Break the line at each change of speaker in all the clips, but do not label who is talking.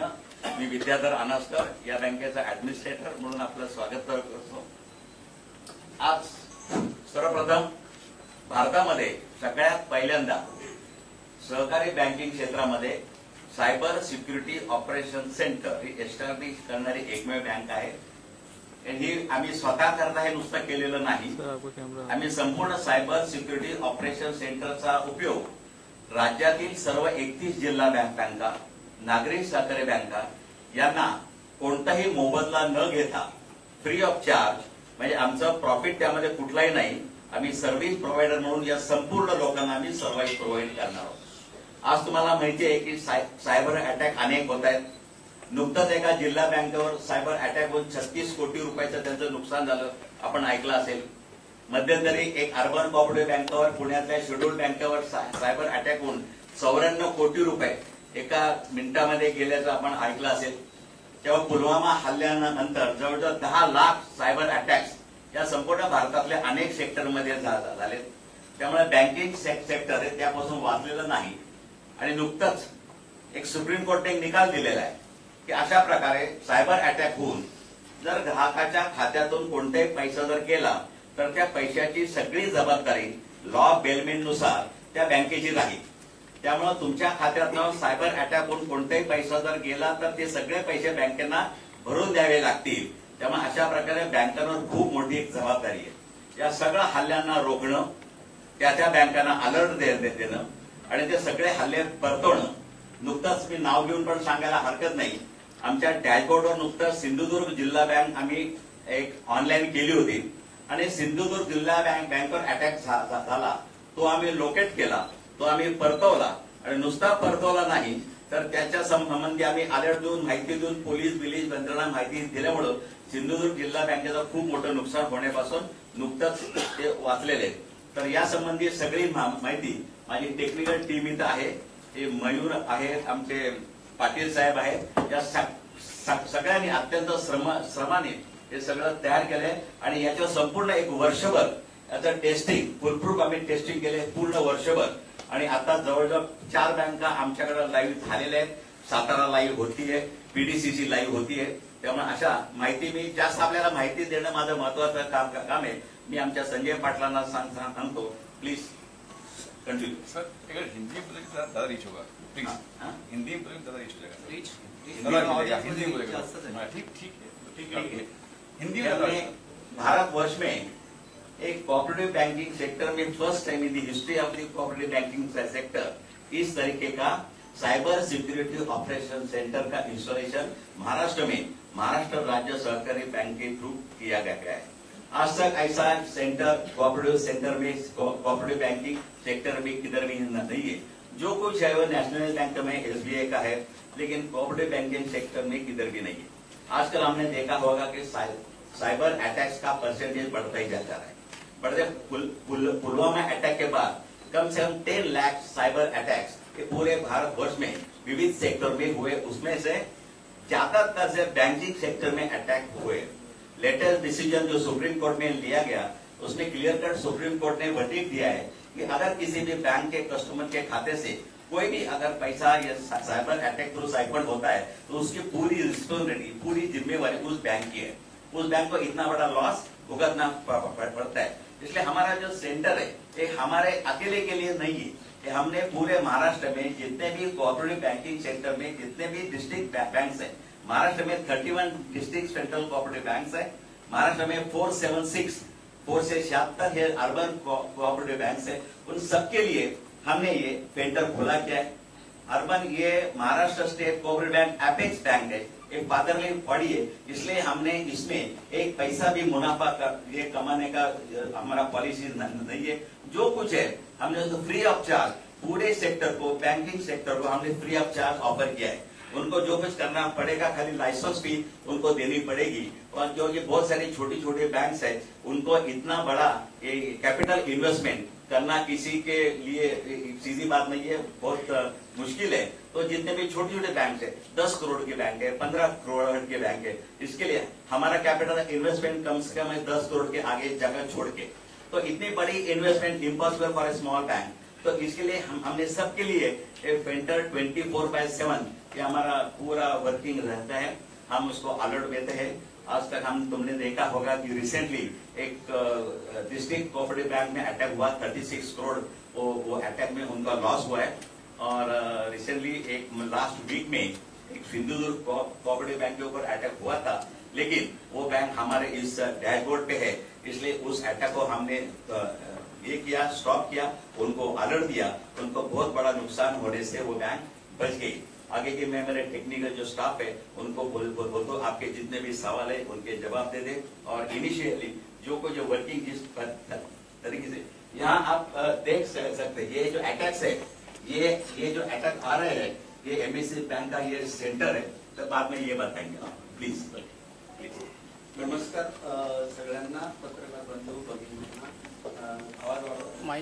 वतीनं मी विद्याधर अनासकर या बँकेचा ऍडमिनिस्ट्रेटर म्हणून आपलं स्वागत करतो। आज सर्वप्रथम भारतामध्ये सगळ्यात पहिल्यांदा सहकारी बँकिंग क्षेत्रामध्ये सायबर सिक्युरिटी ऑपरेशन सेंटर ही एस्टॅब्लिश करणारी एकमेव बँक आहे। ही आम्ही स्वतः करता हे नुसतं केलेलं नाही, आम्ही संपूर्ण सायबर सिक्युरिटी ऑपरेशन सेंटरचा उपयोग राज्यातील सर्व 31 जिल्हा बँका, नागरी सहकारी बँका यांना कोणताही मोबदला न घेता फ्री ऑफ चार्ज, म्हणजे आमचं प्रॉफिट त्यामध्ये कुठलाही नाही, आम्ही सर्व्हिस प्रोव्हायडर म्हणून या संपूर्ण लोकांना आम्ही सर्व्हिस प्रोव्हाइड करणार आहोत। आज तुम्हाला माहिती आहे की सायबर अटॅक अनेक होत आहेत। नुकतंच एका जिल्हा बँकेवर सायबर अटॅक होऊन 36 कोटी रुपयाचं त्यांचं नुकसान झालं, आपण ऐकलं असेल। मध्यंतरी एक अर्बन कोऑपरेटिव्ह बँकेवर, पुण्यातल्या शेड्यूल्ड बँकेवर सायबर अटॅक होऊन 94 कोटी रुपये एका मिनिटामध्ये गेल्याचं आपण ऐकलं असेल। तेव्हा पुलवामा हल्ल्यानंतर जवळजवळ 10 लाख सायबर अटॅक्स या संपूर्ण भारतातल्या अनेक सेक्टरमध्ये झाले। त्यामुळे बँकिंग सेक्टर हे त्यापासून वाचलेलं नाही। आणि नुकतंच एक सुप्रीम कोर्टने निकाल दिलेला आहे की अशा प्रकारे सायबर अटॅक होऊन जर ग्राहकाच्या खात्यातून कोणताही पैसा जर गेला तर त्या पैशाची सगळी जबाबदारी लॉ बेलमेंटनुसार त्या बँकेची राहील। त्यामुळे तुमच्या खात्यातून सायबर अटॅक होऊन कोणताही पैसा जर गेला तर ते सगळे पैसे बँकेना भरून द्यावे लागतील। त्यामुळे अशा प्रकारे बँकांवर खूप मोठी एक जबाबदारी आहे। या सगळ्या हल्ल्यांना रोखणं, त्या बँकांना अलर्ट देणं आणि ते सगळे हल्ले परतवणं। नुकतंच मी नाव घेऊन पण सांगायला हरकत नाही, आमच्या डॅशबोर्डवर नुकतंच सिंधुदुर्ग जिल्हा बँक आम्ही एक ऑनलाईन केली होती आणि सिंधुदुर्ग जिल्हा बँकवर अटॅक झाला, तो आम्ही लोकेट केला, तो आम्ही परतवला आणि नुसता परतवला नाही तर त्याच्या संबंधी आम्ही अलर्ट देऊन, माहिती देऊन, पोलीस यंत्रणा माहिती दिल्यामुळे सिंधुदुर्ग जिल्हा बँकेचं खूप मोठं नुकसान होण्यापासून नुकतंच ते वाचलेले आहेत। तर या संबंधी सगळी माहिती माझी टेक्निकल टीम इथं आहे, हे मयूर आहेत, आमचे पाटील साहेब आहेत, या सगळ्यांनी अत्यंत श्रमाने हे सगळं तयार केलंय आणि याच्या संपूर्ण एक वर्षभर याचं टेस्टिंग, फुलप्रूफ आम्ही टेस्टिंग केले पूर्ण वर्षभर। आणि आता जवळजवळ 4 बँका आमच्याकडे लाईव्ह झालेल्या आहेत, सातारा लाईव्ह होतीये, पीडीसीसी लाईव्ह होतीये। त्यामुळे अशा माहिती मी जास्त आपल्याला माहिती देणं माझं महत्वाचं काम आहे। मी आमच्या संजय पाटलांना सांगतो, प्लीज कंटिन्यू।
सर अगर हिंदी में बोलेंगे ज्यादा रीच होगा, प्लीज हिंदी में बोलेंगे ज्यादा रीच होगा, रीच हिंदी में बोलेगा, ठीक है हिंदी में।
भारतवर्ष में एक कोऑपरेटिव बैंकिंग सेक्टर में first time in the history of the cooperative banking sector इस तरीके का साइबर सिक्योरिटी ऑपरेशन सेंटर का इंस्टॉलेशन महाराष्ट्र में महाराष्ट्र राज्य सहकारी बैंक के थ्रू किया गया है। आज तक ऐसा सेंटर कोऑपरेटिव सेंटर में, कोऑपरेटिव बैंकिंग सेक्टर में किधर भी नहीं है। जो कुछ है वो नेशनल बैंक में एसबीआई का है, लेकिन कोऑपरेटिव बैंकिंग सेक्टर में किधर भी नहीं है। आजकल हमने देखा होगा कि साइबर अटैक्स का परसेंटेज बढ़ता ही जाता है। बढ़ते पुलवामा अटैक के बाद कम से कम 10 लाख साइबर अटैक्स के पूरे भारतवर्ष में विविध सेक्टर में हुए, उसमें से ज्यादातर से बैंकिंग सेक्टर में अटैक हुए। लेटेस्ट डिसीजन जो सुप्रीम कोर्ट में लिया गया, उसमें क्लियर कट सुप्रीम कोर्ट ने वर्डिक्ट दिया है कि अगर किसी भी बैंक के कस्टमर के खाते से कोई भी अगर पैसा या साइबर अटैक थ्रू साइबर होता है तो उसकी पूरी रिस्पॉन्सिबिलिटी, पूरी जिम्मेवारी उस बैंक की है। उस बैंक को इतना बड़ा लॉस भुगतना पड़ता है। इसलिए हमारा जो सेंटर है ये हमारे अकेले के लिए नहीं है, कि हमने पूरे महाराष्ट्र में जितने भी कोऑपरेटिव बैंकिंग सेक्टर में जितने भी डिस्ट्रिक्ट बैंक्स हैं, महाराष्ट्र में 31 डिस्ट्रिक्ट सेंट्रल कोऑपरेटिव बैंक्स है, महाराष्ट्र में 476 है अर्बन कोऑपरेटिव बैंक्स है, उन सबके लिए हमने ये सेंटर खोला किया है। अर्बन ये Maharashtra state cooperative bank apex bank है, एक फादरली बॉडी है, इसलिए हमने इसमें एक पैसा भी मुनाफा ये कमाने का हमारा पॉलिसी नहीं है। जो कुछ है हमने तो फ्री ऑफ चार्ज पूरे सेक्टर को, बैंकिंग सेक्टर को हमने फ्री ऑफ चार्ज ऑफर किया है। उनको जो कुछ करना पड़ेगा, खाली लाइसेंस फी उनको देनी पड़ेगी। और जो ये बहुत सारी छोटी छोटी बैंक्स है, उनको इतना बड़ा ये कैपिटल इन्वेस्टमेंट करना किसी के लिए सीधी बात नहीं है, बहुत मुश्किल है। तो जितने भी छोटे छोटे बैंक है, 10 करोड़ के बैंक है, 15 करोड़ के बैंक है, इसके लिए हमारा कैपिटल इन्वेस्टमेंट कम से कम 10 करोड़ के आगे जगह छोड़ के, तो इतनी बड़ी investment impossible for a small bank. तो इसके लिए हमने सबके लिए एक फेंटर 24/7 ये हमारा पूरा वर्किंग रहता है, हम उसको अलर्ट देते हैं। आज तक तुमने देखा होगा कि रिसेंटली एक डिस्ट्रिक्ट कोऑपरेटिव बैंक में अटैक हुआ, 36 करोड़ वो अटैक में उनका लॉस हुआ है। और रिसेंटली एक लास्ट वीक में एक सिंधुदुर्ग कोऑपरेटिव बैंक के ऊपर अटैक हुआ था, लेकिन वो बैंक हमारे इस डैशबोर्ड पे है, इसलिए उस अटैक को हमने ये किया, स्टॉप किया, उनको अलर्ट दिया, उनको बहुत बड़ा नुकसान होने से वो बैंक बच गई। आगे के मैं मेरे टेक्निकल जो स्टाफ है उनको बोल दो आपके जितने भी सवाल है उनके जवाब दे दे। और इनिशियली जो वर्किंग जिस तरीके से यहाँ आप देख सकते हैं, ये जो अटैक्स है, ये जो अटैक आ रहे हैं, ये एमएससी बैंक का ये सेंटर है, तो बाद में ये बताएंगे आप प्लीज।
नमस्कार सगळ्यांना पत्रकार बंधू भगिनींना, आवाज वाढवा।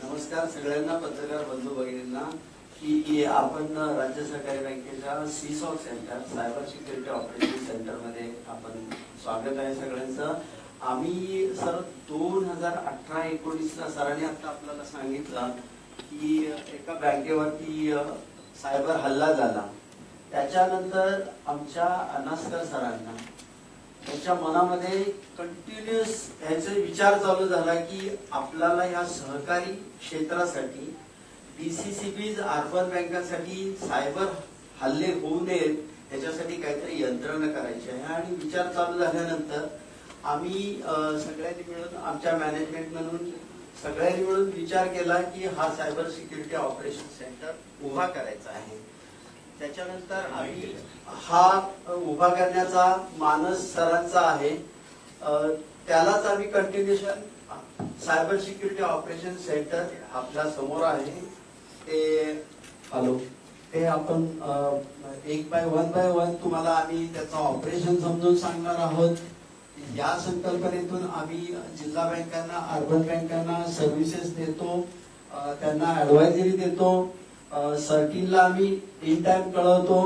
नमस्कार सगळ्यांना पत्रकार बंधू भगिनींना की आपण राज्य सहकारी बँकेच्या CSOC centre cyber security operation centre मध्ये आपण स्वागत आहे सगळ्यांचं। आम्ही सर 2018-19 सरांनी आता आपल्याला सांगितलं की एका बँकेवरती सायबर हल्ला झाला, त्याच्यानंतर आमच्या अनास्कर सरांना त्यांच्या मनामध्ये कंटिन्युअस ह्याचा विचार चालू झाला की आपल्याला या सहकारी क्षेत्रासाठी डीसीसीबीज अर्बन बँकांसाठी सायबर हल्ले होऊ नयेत याच्यासाठी काहीतरी यंत्रणा करायची आहे। आणि विचार चालू झाल्यानंतर आम्ही सगळ्यांनी मिळून आमच्या मॅनेजमेंट म्हणून सगळ्यांनी मिळून विचार केला की हा सायबर सिक्युरिटी ऑपरेशन सेंटर उभा करायचा आहे। त्याच्यानंतर आम्ही हा उभा करण्याचा मानस सरांचा आहे, त्यालाच आम्ही continuation cyber security operation centre आपल्या समोर आहे ते आपण वन बाय वन तुम्हाला आम्ही त्याचं ऑपरेशन समजून सांगणार आहोत। या संकल्पनेतून आम्ही जिल्हा बँकांना अर्बन बँकांना सर्व्हिसेस देतो, त्यांना ऍडवायझरी देतो, सर्किलला आम्ही इन टाइम कळवतो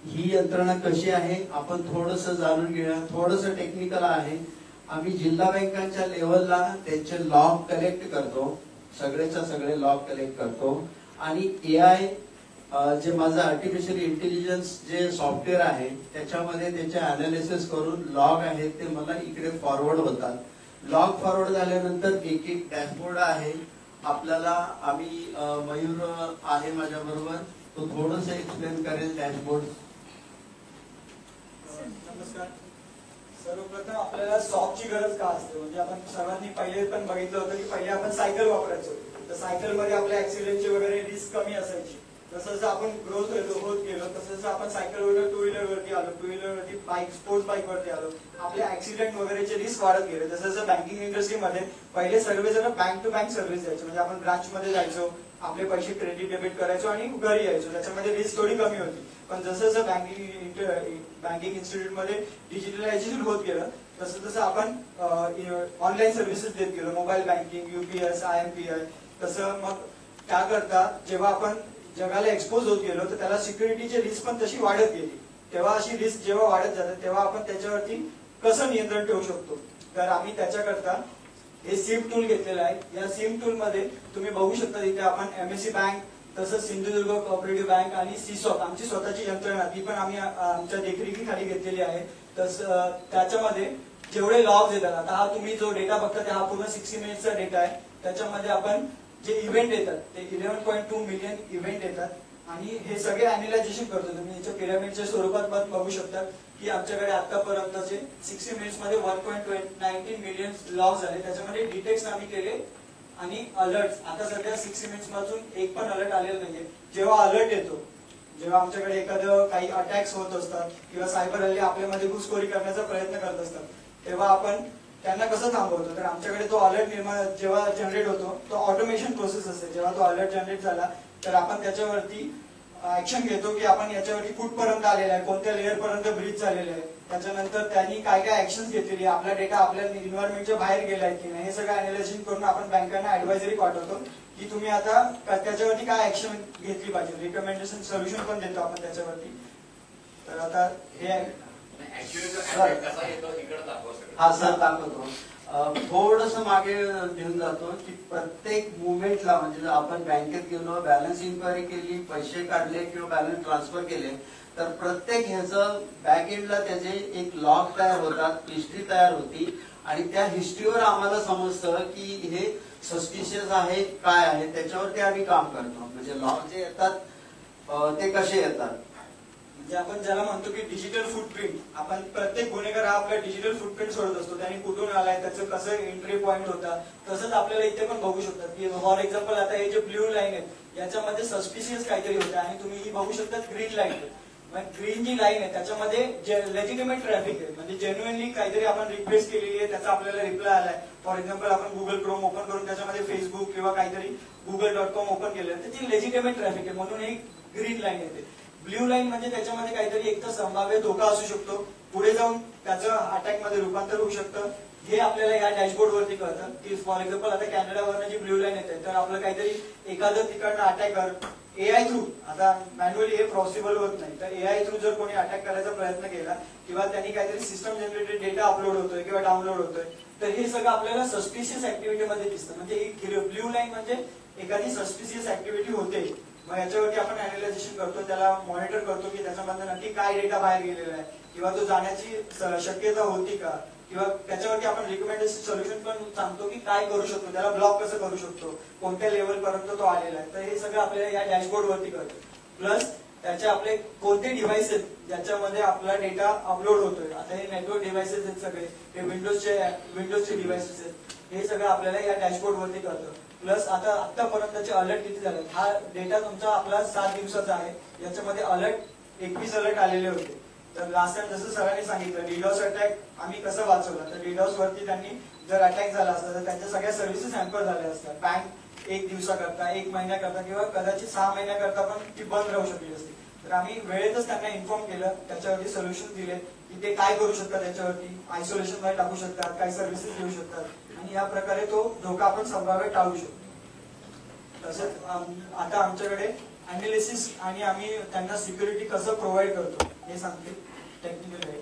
ही यंत्रणा कशी आहे आपण थोडंसं जाणून घेऊया। थोडंसं टेक्निकल आहे, आम्ही जिल्हा बँकांच्या लेवलला त्यांचे लॉग कलेक्ट करतो, सगळेच्या सगळे लॉग कलेक्ट करतो आणि एआय जे माझं आर्टिफिशियल इंटेलिजन्स जे सॉफ्टवेअर आहे त्याच्यामध्ये त्याचे अनालिसिस करून लॉग आहेत ते मला इकडे फॉरवर्ड होतात। लॉग फॉरवर्ड झाल्यानंतर एक एक डॅशबोर्ड आहे आपल्याला, आम्ही मयूर आहे माझ्या बरोबर, तो थोडंसं एक्सप्लेन करेल डॅशबोर्ड।
नमस्कार। सर्वप्रथम आपल्याला सॉकची गरज का असते, म्हणजे आपण सर्वांनी पहिले पण बघितलं होतं की पहिले आपण सायकल वापरायचो, तर सायकल मध्ये आपल्या ऍक्सिडेंटची वगैरे रिस्क कमी असायची। जसं जसं आपण ग्रोथ होत गेलो तसं जसं आपण सायकलवर टू व्हीलर वरती आलो, टू व्हीलर वरती बाईक स्पोर्ट्स बाईक वरती आलो, आपले ऍक्सिडेंट वगैरेचे रिस्क वाढत गेले। जसं जसं बँकिंग इंडस्ट्रीमध्ये पहिले सर्वजण बँक टू बँक सर्व्हिस द्यायचे, म्हणजे आपण ब्रांच मध्ये जायचो, आपले पैसे क्रेडिट डेबिट करायचो आणि घरी यायचो, त्याच्यामध्ये रिस्क थोडी कमी होती। पण जसं जसं बँकिंग इन्स्टिट्यूट मध्ये डिजिटलायझेशन होत गेलं तसं तसं आपण ऑनलाईन सर्व्हिसेस देत गेलो, मोबाईल बँकिंग, यूपीएस, IMPI। तसं मग त्याकरता जेव्हा आपण जगाला एक्सपोज होत गेलो तर त्याला सिक्युरिटीची रिस्क पण तशी वाढत गेली। तेव्हा अशी रिस्क जेव्हा वाढत जाते तेव्हा आपण त्याच्यावरती कसं नियंत्रण ठेवू शकतो, तर आम्ही त्याच्याकरता हे सिम टूल घेतलेलं आहे। या सिम टूल मध्ये तुम्ही बघू शकता इथे आपण एमएससी बँक, तसंच सिंधुदुर्ग कोऑपरेटिव्ह बँक आणि सीसॉक आमची स्वतःची यंत्रणा ती पण आम्ही आमच्या देखरेखीखाली घेतलेली आहे। तसं त्याच्यामध्ये जेवढे लॉग्स येतात, आता हा तुम्ही जो डेटा बघता हा पूर्ण 60 मिनिटचा डेटा आहे, त्याच्यामध्ये आपण जे इव्हेंट येतात ते 11.2 मिलियन इव्हेंट येतात आणि हे सगळे अॅनालायझेशन करतो। तुम्ही याच्या पिरामिडच्या स्वरूपात पण बघू शकता की आमच्याकडे आतापर्यंतचे 60 मिनिट्स मध्ये 1.19 मिलियन लॉग्स झाले, त्याच्यामध्ये डिटेक्ट्स आम्ही केले आणि अलर्ट आता सध्या 60 मिनिट्स पासून एक पण अलर्ट आलेला नाहीये। जेव्हा अलर्ट येतो, जेव्हा आमच्याकडे एखादं काही अटॅक्स होत असतात किंवा सायबर हल्ले आपल्यामध्ये घुसखोरी करण्याचा प्रयत्न करत असतात, तेव्हा आपण त्यांना कसं थांबवतो, तर आमच्याकडे तो अलर्ट जेव्हा जनरेट होतो तो ऑटोमेशन प्रोसेस असते। जेव्हा तो अलर्ट जनरेट झाला तर आपण त्याच्यावरती ऍक्शन घेतो की आपण याच्यावरती कुठपर्यंत आलेला आहे, कोणत्या लेअर पर्यंत ब्रीच झालेलं आहे, त्याच्यानंतर त्यांनी काय काय ऍक्शन घेतलेली, आपला डेटा आपल्या एन्व्हायरमेंटच्या बाहेर गेलाय की नाही, हे सगळं अॅनालायझेशन करून आपण बँकांना ऍडवायझरी पाठवतो की तुम्ही आता त्याच्यावरती काय ऍक्शन घेतली पाहिजे, रिकमेंडेशन सोल्युशन पण देतो आपण त्याच्यावरती। तर आता हे
ऍक्च्युली जो attack कसा येतो इकडे दाखव सगळं.
हा सर दाखवतो. थोडस मागे घेऊन जातो की प्रत्येक मुवमेंटला म्हणजे जर आपण बँकेत गेलो, बॅलन्स इन्क्वायरी केली, पैसे काढले किंवा बॅलन्स ट्रान्सफर केले, तर प्रत्येक ह्याचं बॅक एंडला त्याचे एक लॉग तयार होतात, हिस्ट्री तयार होती आणि त्या हिस्ट्रीवर आम्हाला समजतं की हे सस्पिशियस आहे काय आहे, त्याच्यावरती आम्ही काम करतो. म्हणजे लॉग जे येतात ते कसे येतात,
म्हणजे आपण ज्याला म्हणतो की डिजिटल फुटप्रिंट, आपण प्रत्येक गुन्हेगार हा आपला डिजिटल फुटप्रिंट सोडत असतो. त्याने कुठून आलाय, त्याचं कसं एंट्री पॉईंट होता. तसंच आपल्याला इथे पण बघू शकतात की फॉर एक्झाम्पल आता हे जे ब्ल्यू लाईन आहे याच्यामध्ये सस्पिशियस काहीतरी होतं आणि तुम्ही ही बघू शकता ग्रीन लाईन आहे. ग्रीन जी लाईन आहे त्याच्यामध्ये लेजिटिमेट ट्रॅफिक आहे, म्हणजे जेन्युअनली काहीतरी आपण रिक्वेस्ट केलेली आहे, त्याचा आपल्याला रिप्लाय आलाय. फॉर एक्झाम्पल आपण गुगल क्रोम ओपन करून त्याच्यामध्ये फेसबुक किंवा काहीतरी google.com ओपन केलं, त्याची लेजिटिमेट ट्रॅफिक आहे म्हणून ही ग्रीन लाईन येते. ब्ल्यू लाईन म्हणजे त्याच्यामध्ये काहीतरी एक तर संभाव्य धोका असू शकतो, पुढे जाऊन त्याचं अटॅक मध्ये रूपांतर होऊ शकतं. हे आपल्याला या डॅशबोर्ड वरती कळतं की फॉर एक्झाम्पल आता कॅनडावरनं जी ब्ल्यू लाईन येते तर आपलं काहीतरी एखादं तिकडनं अटॅकर एआय थ्रू, आता मॅन्युअली हे पॉसिबल होत नाही, तर एआय थ्रू जर कोणी अटॅक करायचा प्रयत्न केला किंवा त्यांनी काहीतरी सिस्टम जनरेटेड डेटा अपलोड होतोय किंवा डाउनलोड होतोय, तर हे सगळं आपल्याला सस्पिशियस ऍक्टिव्हिटी मध्ये दिसतं. म्हणजे ही ब्ल्यू लाईन म्हणजे एखादी सस्पिशियस ऍक्टिव्हिटी होते, मग याच्यावरती आपण अॅनालायझेशन करतो, त्याला मॉनिटर करतो की त्याच्यामधनं नक्की काय डेटा बाहेर गेलेला आहे किंवा तो जाण्याची शक्यता होती का, किंवा त्याच्यावरती आपण रिकमेंडेशन सोल्युशन पण सांगतो की काय करू शकतो, त्याला ब्लॉक कसं करू शकतो, कोणत्या लेवल पर्यंत तो आलेला आहे. तर हे सगळं आपल्याला या डॅशबोर्ड वरती करतो. प्लस त्याचे आपले कोणते डिव्हाइस आहेत ज्याच्यामध्ये आपला डेटा अपलोड होतोय. आता हे नेटवर्क डिव्हाइसेस आहेत सगळे, हे विंडोजचे डिव्हाइसेस आहेत, हे सगळं आपल्याला या डॅशबोर्ड वरती करतो. प्लस आता आतापर्यंतचे अलर्ट किती झाले, हा डेटा तुमचा आपला 7 दिवसाचा आहे, याच्यामध्ये अलर्ट 21 अलर्ट आलेले होते. तर लास्ट टाइम जसं सरांनी सांगितलं डीडॉस अटॅक आम्ही कसं वाचवला, तर डीडॉस वरती त्यांनी जर अटॅक झाला असता तर त्यांच्या सगळ्या सर्व्हिसेस हॅम्पर झाल्या असतात. बँक 1 दिवसाकरता, 1 महिन्याकरता किंवा कदाचित 6 महिन्याकरता पण ती बंद राहू शकली असती. तर आम्ही वेळेतच त्यांना इन्फॉर्म केलं, त्याच्यावरती सोल्युशन दिले की ते काय करू शकतात, त्याच्यावरती आयसोलेशन मध्ये टाकू शकतात, काय सर्व्हिसेस देऊ शकतात आणि या प्रकारे तो धोका आपण संभाव्य टाळू शकतो. तसंच आता आमच्याकडे अनालिसिस आणि आम्ही त्यांना सिक्युरिटी कसं प्रोव्हाइड करतो हे सांगते टेक्निकल आहे.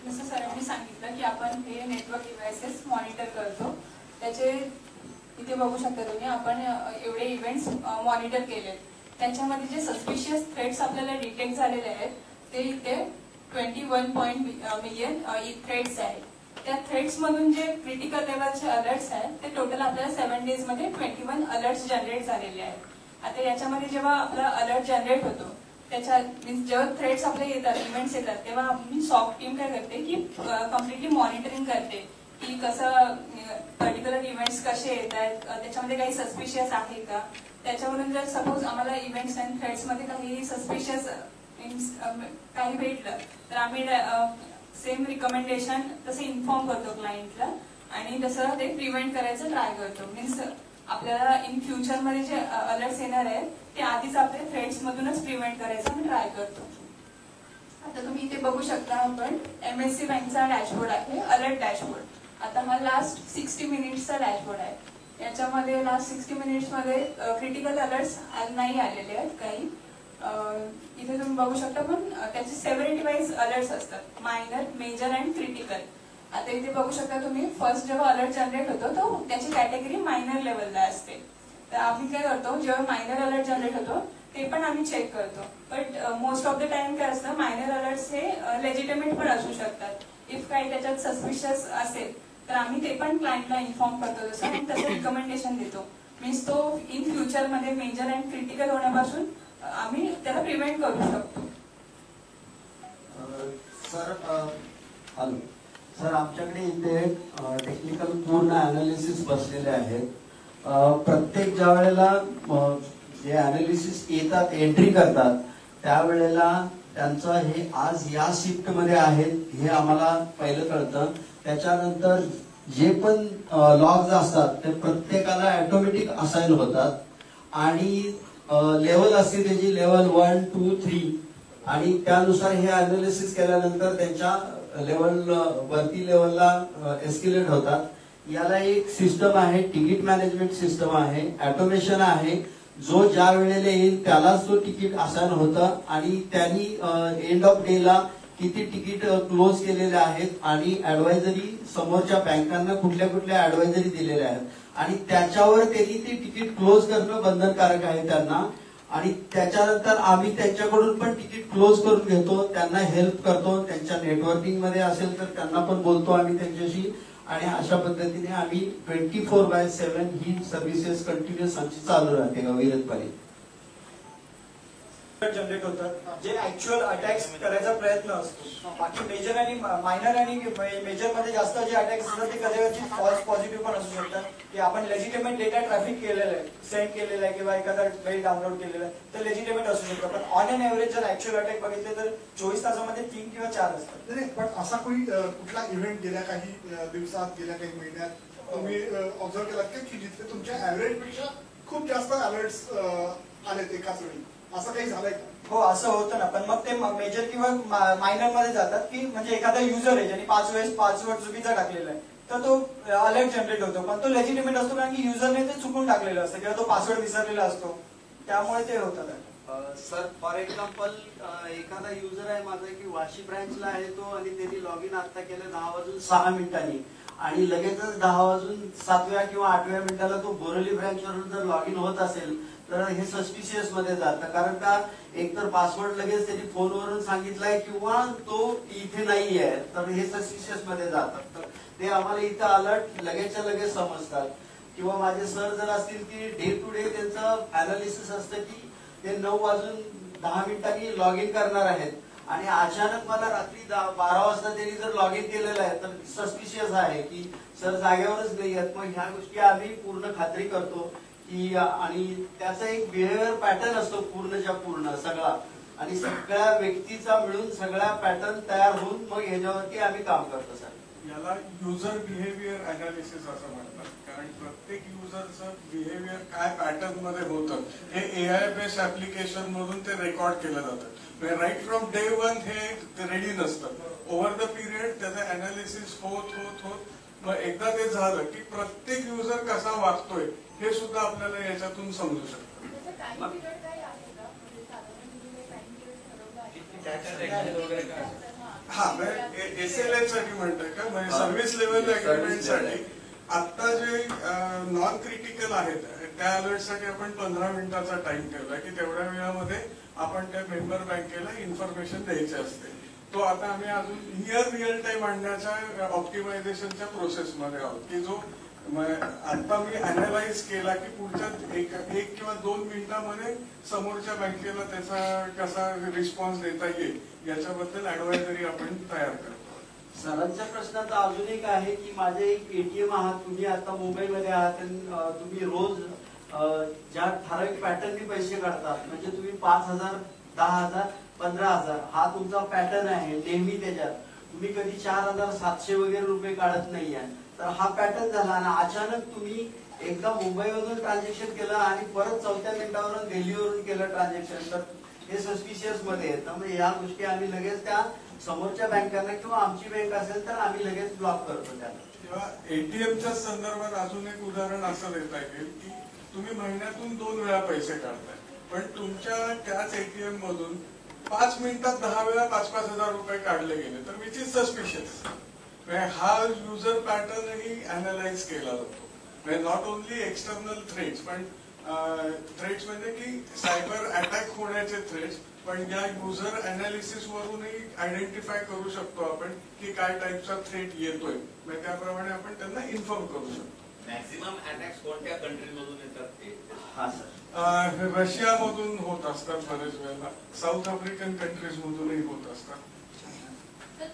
जसं सरांनी सांगितलं की आपण हे नेटवर्क डिव्हाइसेस मॉनिटर करतो. त्याचे इथे बघू शकता तुम्ही, आपण एवढे इव्हेंट्स मॉनिटर केले, त्याच्यामध्ये जे सस्पिशियस थ्रेड्स आपल्याला डिटेक्ट झालेले आहेत ते इथे 21 मिलियन थ्रेड्स आहेत. त्या थ्रेड्स मधून जे क्रिटिकल लेवलचे अलर्ट्स आहेत ते टोटल आपल्याला 7 डेज मध्ये 21 अलर्ट्स जनरेट झालेले आहेत. आता याच्यामध्ये जेव्हा आपला अलर्ट जनरेट होतो त्याच्या मीन्स जेव्हा थ्रेड्स आपले येतात, इव्हेंट्स येतात, तेव्हा आम्ही सॉफ्ट टीम काय करते की कम्प्लिटली मॉनिटरिंग करते की कसं पर्टिक्युलर इव्हेंट्स कसे येत आहेत, त्याच्यामध्ये काही सस्पिशियस आहे का. त्याच्यावरून जर सपोज आम्हाला इव्हेंट्स अँड थ्रेड्स मध्ये काही सस्पिशियस मीन्स काही भेटलं तर आम्ही सेम रिकमेंडेशन तसं इन्फॉर्म करतो क्लायंटला आणि तसं ते प्रिव्हेंट करायचं ट्राय करतो. मीन्स आपल्याला इन फ्युचर मध्ये जे अलर्ट्स येणार आहेत ते आधीच आपल्या थ्रेड्स मधूनच प्रिव्हेंट करायचं आम्ही ट्राय करतो. आता तुम्ही इथे बघू शकता, आपण MSC बँकचा डॅशबोर्ड आहे, अलर्ट डॅशबोर्ड. आता हा लास्ट 60 मिनिट्सचा डॅशबोर्ड आहे. याच्यामध्ये लास्ट 60 मिनिट्स मध्ये क्रिटिकल अलर्ट्स नाही आलेले आहेत काही. इथे तुम्ही बघू शकता, पण त्याचे सेव्हरिटी वाईज अलर्ट्स असतात, मायनर, मेजर अँड क्रिटिकल. आता इथे बघू शकता तुम्ही, फर्स्ट जेव्हा अलर्ट जनरेट होतो तो त्याची कॅटेगरी मायनर लेवलला असते. तर आम्ही काय करतो, जेव्हा मायनर अलर्ट जनरेट होतो ते पण आम्ही चेक करतो. But most of the time काय असतं, मायनर अलर्ट्स हे लेजिटिमेट पण असू शकतात. इफ काही त्याच्यात सस्पिशियस असेल तर आम्ही ते पण क्लायंटला इन्फॉर्म करतो तसं आणि तसं रिकमेंडेशन देतो. मीन्स तो इन फ्युचर मध्ये मेजर अँड क्रिटिकल होण्यापासून आम्ही त्याला प्रिव्हेंट करू शकतो.
सर हॅलो सर, आमच्याकडे इथे टेक्निकल पूर्ण अनालिसिस बसलेले आहेत. प्रत्येक ज्या वेळेला जे अनालिसिस येतात, एंट्री करतात, त्यावेळेला त्यांचं हे आज या शिफ्ट मध्ये आहेत हे आम्हाला पहिलं कळतं. त्याच्यानंतर जे पण लॉग्स असतात ते प्रत्येकाला ऑटोमॅटिक असाइन होतात आणि लेवल असते त्याची, लेवल 1, 2, 3 आणि त्यानुसार हे अनालिसिस केल्यानंतर त्यांच्या लेवल वरती लेवलला एस्केलेट होतात. याला एक सिस्टम आहे, तिकीट मॅनेजमेंट सिस्टम आहे, ऑटोमेशन आहे. जो ज्या वेळेला येईल त्यालाच तो तिकीट असायन होतं आणि त्यांनी एंड ऑफ डेला किती तिकीट क्लोज केलेले आहेत आणि ऍडवायझरी समोरच्या बँकांना कुठल्या कुठल्या ऍडवायझरी दिलेल्या आहेत आणि त्याच्यावर त्यांनी ते तिकीट क्लोज करणं बंधनकारक आहे त्यांना. आणि त्याच्यानंतर आम्ही त्यांच्याकडून पण तिकीट क्लोज करून घेतो, त्यांना हेल्प करतो, त्यांच्या नेटवर्किंग मध्ये असेल तर त्यांना पण बोलतो आम्ही त्यांच्याशी आणि अशा पद्धतीने आम्ही 24/7 ही सर्व्हिसेस कंटिन्युअस आमची चालू राहते अविरतपणे.
जनरेट होतात जे ऍक्च्युअल अटॅक्स करायचा प्रयत्न असतो. बाकी मेजर आणि मायनर आणि मेजर मध्ये जास्त जे अटॅक्स असतात ते कधी फॉल्स पॉझिटिव्ह पण असू शकतात की आपण लेजिटिमेट डेटा ट्रॅफिक केलेला आहे, सेंड केलेला आहे किंवा एखादा मेल डाउनलोड केलेला आहे तर लेजिटिमेट असू शकतं. पण ऑन एन एव्हरेज जर ऍक्च्युअल अटॅक बघितले तर 24 तासामध्ये 3 किंवा 4 असतात.
नाही पण असा कोणी कुठला इव्हेंट गेल्या काही दिवसात गेल्या काही महिन्यात तुम्ही ऑब्झर्व केलात की जिथे तुमच्या ऍव्हरेज पेक्षा खूप जास्त अलर्ट्स आलेत एकाच वेळी, असं काही झालंय का?
हो असं होतं ना, पण मग ते मेजर किंवा मायनर मध्ये जातात की म्हणजे एखादा युजर आहे ज्यांनी 5 वेळेस पासवर्ड चुकीचा टाकलेला आहे तर तो अलर्ट जनरेट होतो, पण तो लेजिटिमेट असतो कारण की युजरने ते चुकून टाकलेलं असतं किंवा तो पासवर्ड विसरलेला असतो, त्यामुळे ते होतात.
सर फॉर एक्झाम्पल एखादा युजर आहे माझा की वाशी ब्रँचला आहे तो आणि त्यांनी लॉग इन आता केलं 10:06 आणि लगेचच 10:07 किंवा 8व्या मिनिटाला तो बोरवली ब्रँचवरून जर लॉग इन होत असेल तर हे सस्पिशियस मध्ये जातं. कारण का एकतर पासवर्ड लगेच त्यांनी फोनवरून सांगितलाय किंवा तो इथे नाही आहे तर हे सस्पिशियस मध्ये जातात. तर ते आम्हाला इथं अलर्ट लगेचच्या लगेच समजतात. किंवा माझे सर जर असतील की डे टू डे त्यांचं अनालिसिस असतं की ते 9:10 लॉग इन करणार आहेत आणि अचानक मला रात्री 12 वाजता त्यांनी जर लॉग इन केलेलं आहे तर सस्पिशियस आहे की सर जागेवरच नाही आहेत. मग ह्या गोष्टी आम्ही पूर्ण खात्री करतो की आणि त्याचा एक बिहेवियर पॅटर्न असतो पूर्णच्या पूर्ण सगळा आणि सगळ्या व्यक्तीचा मिळून सगळ्या पॅटर्न तयार होऊन मग ह्याच्यावरती आम्ही काम करतो सर.
याला युजर बिहेवियर अनालिसिस असं म्हणतात, कारण प्रत्येक युजरचं बिहेवियर काय पॅटर्न मध्ये होतं हे AI बेस्ड ऍप्लिकेशन मधून ते रेकॉर्ड केलं जातं. राईट फ्रॉम डे 1 हे रेडी नसतं. ओव्हर द पिरियड त्याचं अनालिसिस होत होत होत मग एकदा ते झालं की प्रत्येक युजर कसा वागतोय हे सुद्धा आपल्याला याच्यातून समजू शकतं. हा SLA साठी म्हणतोय का, म्हणजे सर्व्हिस लेव्हल अग्रीमेंट साठी आता जे नॉन क्रिटिकल आहेत त्या अलर्ट साठी आपण 15 मिनिटाचा टाइम ठेवला की तेवढ्या वेळामध्ये आपण त्या मेंबर बँकेला इन्फॉर्मेशन द्यायची असते. तो आता आम्ही अजून नियर रिअल टाइम आणण्याच्या ऑप्टिमायझेशनच्या प्रोसेसमध्ये आहोत की जो आता मी अनालाइज केला की पुढच्या एक किंवा 2 मिनिटांमध्ये समोरच्या बँकेला त्याचा कसा रिस्पॉन्स देता येईल याच्याबद्दल ऍडवायझरी आपण तयार करतो.
सरांच्या प्रश्नाचा अजून एक आहे की माझे एक ATM आहात, तुम्ही आता मुंबईमध्ये आहात आणि तुम्ही रोज ज्या ठराविक पॅटर्ननी पैसे काढतात म्हणजे तुम्ही 5,000, 10,000, 15,000 हा तुमचा पॅटर्न आहे नेहमी. त्याच्यात तुम्ही कधी 4,700 वगैरे रुपये काढत नाही आहे. तर हा पॅटर्न झाला आणि अचानक तुम्ही एकदा मुंबईवरून ट्रान्झॅक्शन केलं आणि परत 4थ्या मिनिटावरून दिल्लीवरून केलं ट्रान्झॅक्शन तर हे सस्पिशियस मध्ये आहे. त्यामुळे या गोष्टी आम्ही लगेच त्या समोरच्या बँकांना किंवा आमची बँक असेल तर आम्ही लगेच ब्लॉक करतो त्याला.
किंवा ATMच्या संदर्भात अजून एक उदाहरण असं देता येईल की तुम्ही महिन्यातून 2 वेळा पैसे काढताय पण तुमच्या त्याच ATM मधून 5 मिनिटात 10 वेळा 5-5 हजार रुपये काढले गेले तर विच इज सस्पिशियस. हा युजर पॅटर्नही अनालाइज केला जातो. म्हणजे नॉट ओनली एक्सटर्नल थ्रेट्स पण थ्रेट्स म्हणजे की सायबर अटॅक होण्याचे थ्रेट्स पण या युजर अनालिसिस वरूनही आयडेंटिफाय करू शकतो आपण की काय टाईपचा थ्रेट येतोय. म्हणजे त्याप्रमाणे आपण त्यांना इन्फॉर्म करू शकतो.
मॅक्सिमम अटॅक्स कोणत्या कंट्रीमधून येतात ते?
हा सर.
रशियामधून होत असतात बरेच वेळेला, साऊथ आफ्रिकन कंट्रीज मधूनही होत असतात.